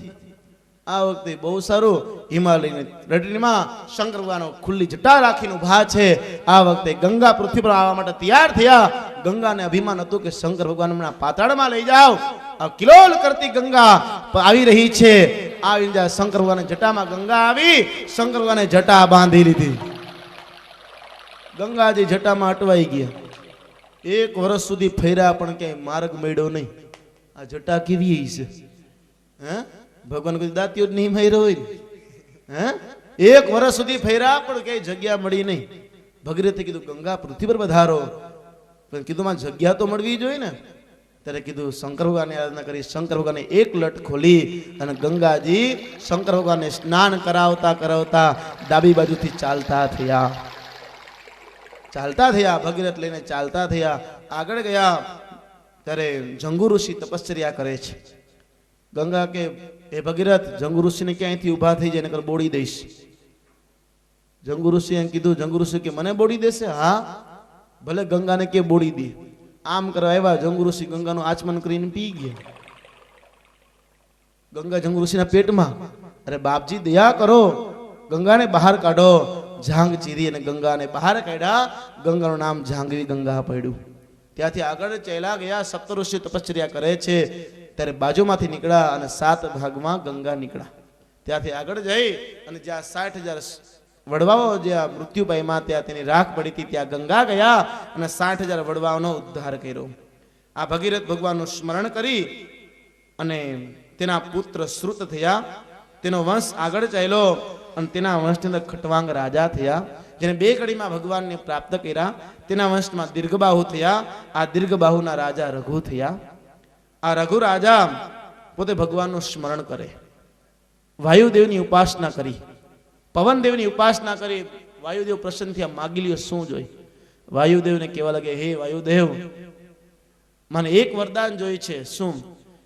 આ વખતે બહુ સારું. હિમાલયની રટણીમાં શંકર ભગવાન ખુલ્લી જટા રાખીને ઉભા છે. આ વખતે ગંગા પૃથ્વી પર આવવા માટે તૈયાર થયા. ગંગાને અભિમાન હતું કે શંકર ભગવાન હમણાં પાતાળમાં લઈ જાઓ. આ કિલોલ કરતી ગંગા આવી રહી છે. આવી જાય શંકર ભગવાન જટામાં ગંગા આવી. શંકર ભગવાને જટા બાંધી લીધી. ગંગાજી જટામાં અટવાઈ ગયા. 1 વર્ષ સુધી ફેર્યા પણ ક્યાંય માર્ગ મળ્યો નહીં. આ જટા કેવી છે? હે ભગવાન કોઈ દાંતીઓ જ નહીં માર્યો હોય હે? 1 વર્ષ સુધી ફેર્યા પણ કઈ જગ્યા મળી નહીં. ભગીરથે કીધું ગંગા પૃથ્વી પર પધારો. પણ કીધું માં જગ્યા તો મળવી જોઈએ ને. ત્યારે કીધું શંકર ભગવાનની આરાધના કરી. શંકર ભગવાને એક લટ ખોલી અને ગંગાજી શંકર ભગવાનને સ્નાન કરાવતા કરાવતા ડાબી બાજુથી ચાલતા થયા. ચાલતા થયા. ભગીરથ લઈને ચાલતા થયા. આગળ ગયા ત્યારે જંગુ ઋષિ તપશ્ચર્યા કરે છે. ગંગા કે હે ભગીરથ, જંગુ ઋષિને ક્યાંયથી ઊભા થઈ જાય નકર બોડી દઈશ. જંગુ ઋષિ એમ કીધું. જંગુ ઋષિ કે મને બોડી દેશે? હા ભલે. ગંગાને કે બોડી દે. આમ કરવા આવ્યા. જંગુ ઋષિ ગંગાનું આચમન કરીને પી ગયા. ગંગા જંગુ ઋષિના પેટમાં. અરે બાપજી દયા કરો, ગંગાને બહાર કાઢો. જાંગ ચીરી અને ગંગાને બહાર કાઢ્યા. ગંગાનું નામ જાંગવી ગંગા પડ્યું. ત્યાંથી આગળ ચાલ્યા ગયા. સપ્તઋષિ તપશ્ચર્યા કરે છે. ત્યારે બાજુમાંથી નીકળ્યા અને 7 ભાગમાં ગંગા નીકળ્યા. ત્યાંથી આગળ જઈ અને જ્યાં 60,000 વડવાઓ જ્યાં મૃત્યુ પામ્યા ત્યાં તેની રાખ પડી હતી ત્યાં ગંગા ગયા અને 60,000 વડવાઓનો ઉદ્ધાર કર્યો. આ ભગીરથ ભગવાનનું સ્મરણ કરી અને તેના પુત્ર શ્રુત થયા. તેનો વંશ આગળ ચાલ્યો અને તેના વંશની અંદર ખટવાંગ રાજા થયા, જેને 2 કડીમાં ભગવાનને પ્રાપ્ત કર્યા. તેના વંશમાં દીર્ઘબાહુ થયા. આ દીર્ઘબાહુના રાજા રઘુ થયા. આ રઘુ રાજા પોતે ભગવાનનું સ્મરણ કરે, વાયુદેવની ઉપાસના કરી, પવનદેવની ઉપાસના કરી. વાયુદેવ પ્રસન્ન થયા. માગી લ્યો શું જોઈ? વાયુદેવને કહેવા લાગે હે વાયુદેવ, મને એક વરદાન જોઈ છે. શું?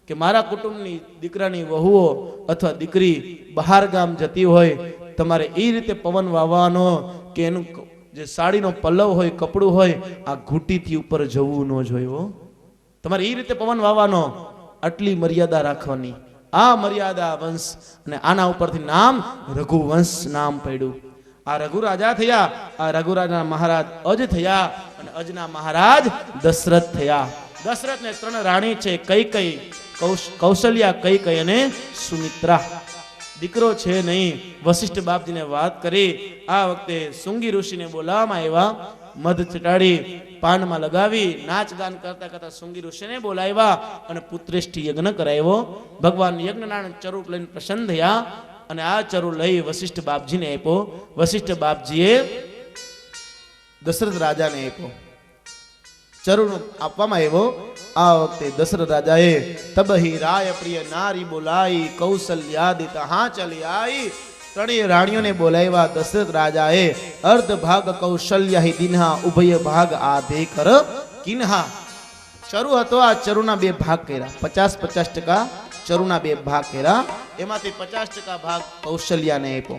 કે મારા કુટુંબની દીકરાની વહુઓ અથવા દીકરી બહાર ગામ જતી હોય, તમારે એ રીતે પવન વાવવાનો કે એનું જે સાડીનો પલ્લવ હોય, કપડું હોય, આ ઘૂંટીથી ઉપર જવું ન જોઈએ. તમારે એ રીતે પવન વાવવાનો. આટલી મર્યાદા રાખવાની. આ મર્યાદા વંશ અને આના ઉપરથી નામ રઘુવંશ નામ પડ્યું. આ રઘુ રાજા થયા. આ રઘુ રાજાના મહારાજ અજ થયા અને અજના મહારાજ દશરથ થયા. દશરથને 3 રાણી છે, કૈકેયી, કૌશલ્યા, કૈકેયી અને સુમિત્રા. દીકરો છે નહીં. વશિષ્ઠ બાપજીને વાત કરી. આ વખતે શુંગી ઋષિને બોલાવવામાં આવ્યા મધ ચટાડી પાનમાં લગાવી નાચ ગાન કરતા કરતા શૃંગી ઋષિને બોલાવ્યા અને પુત્રેષ્ઠી યજ્ઞ કરાવ્યો. ભગવાન યજ્ઞનારાયણ ચરૂપ લઈને પ્રસન્ન થયા અને આ ચરુ લઈ વશિષ્ઠ બાપજીને આપ્યો. વશિષ્ઠ બાપજીએ દશરથ રાજાને આપ્યો. ચરુ આપવામાં આવ્યો. આ વખતે દશરથ રાજાએ તબહી રાય પ્રિય નારી બોલાઈ કૌશલ્યાદિ તહા ચલી આઈ. ત્રણેય રાણીઓને બોલાવ્યા. દશરથ રાજાએ અર્ધ ભાગ કૌશલ્યા દિન્હા ઉભય ભાગ આધે કર કિન્હા. ચરુ હતો, આ ચરુના બે ભાગ કર્યા. 50-50% ચરુના બે ભાગ કર્યા. એમાંથી 50% ભાગ કૌશલ્યાને આપ્યો.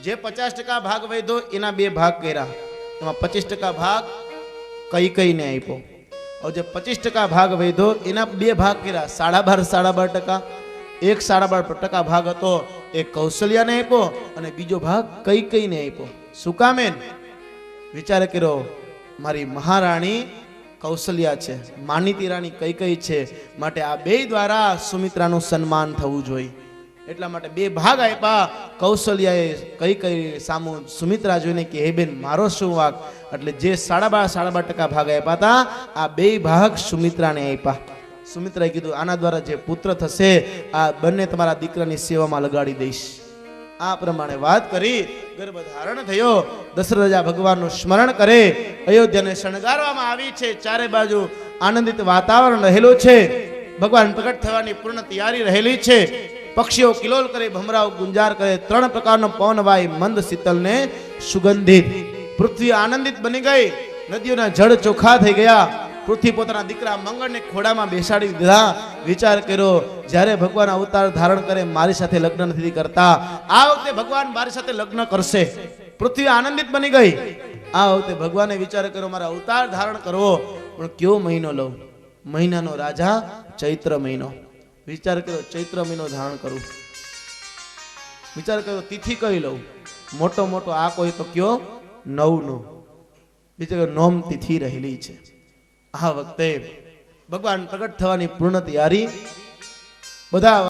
જે 50% ભાગ વધ્યો એના બે ભાગ કર્યા. એમાં 25% ભાગ કૈકેયીને આપ્યો. હવે જે 25% ભાગ વધ્યો એના બે ભાગ કર્યા. 12.5% એક 12.5% ભાગ હતો એ કૌશલ્યાને આપ્યો અને બીજો ભાગ કૈકેયીને આપ્યો. શું કામે? વિચાર કર્યો, મારી મહારાણી કૌશલ્યા છે, માનીતી રાણી કૈકેયી છે, માટે આ બે દ્વારા સુમિત્રાનું સન્માન થવું જોઈએ. એટલા માટે બે ભાગ આપ્યા. કૌશલ્યાએ કૈકેયી સામુ સુમિત્રા જોઈને કે હે બેન મારો શું વાક, એટલે જે 12.5% ભાગ આપ્યા હતા આ બે ભાગ સુમિત્રાને આપ્યા. સુમિત્રાએ કીધું આના દ્વારા જે પુત્ર થશે આ બંને તમારા દીકરાની સેવામાં લગાડી દઈશ. આ પ્રમાણે વાત કરી ગર્ભ ધારણ થયો. દશરથ રાજા ભગવાનનું સ્મરણ કરે. અયોધ્યાને શણગારવામાં આવી છે. ચારે બાજુ આનંદિત વાતાવરણ રહેલું છે. ભગવાન પ્રગટ થવાની પૂર્ણ તૈયારી રહેલી છે. પક્ષીઓ કિલોલ કરે, ભમરાઓ ગુંજાર કરે. 3 પ્રકારનો પવન વાય, મંદ શીતલ ને સુગંધિત. પૃથ્વી આનંદિત બની ગઈ. નદીઓના જળ ચોખ્ખા થઈ ગયા. પૃથ્વી પોતાના દીકરા મંગળને ખોડામાં બેસાડી દીધા. વિચાર કર્યો જ્યારે ભગવાન અવતાર ધારણ કરે મારી સાથે લગ્ન નથી કરતા, આ વખતે ભગવાન મારી સાથે લગ્ન કરશે. પૃથ્વી આનંદિત બની ગઈ. આ વખતે ભગવાને વિચાર કર્યો મારા અવતાર ધારણ કરવો, પણ કયો મહિનો લઉં? મહિનાનો રાજા ચૈત્ર મહિનો. વિચાર કર્યો ચૈત્ર મહિનો ધારણ કરું. વિચાર કર્યો તિથિ કઈ લઉં? મોટો મોટો આ કોઈ તો કયો 9નો. વિચાર નોમ તિથિ રહેલી છે. આ વખતે ભગવાન પ્રગટ થવાની પૂર્ણ તૈયારી. બધા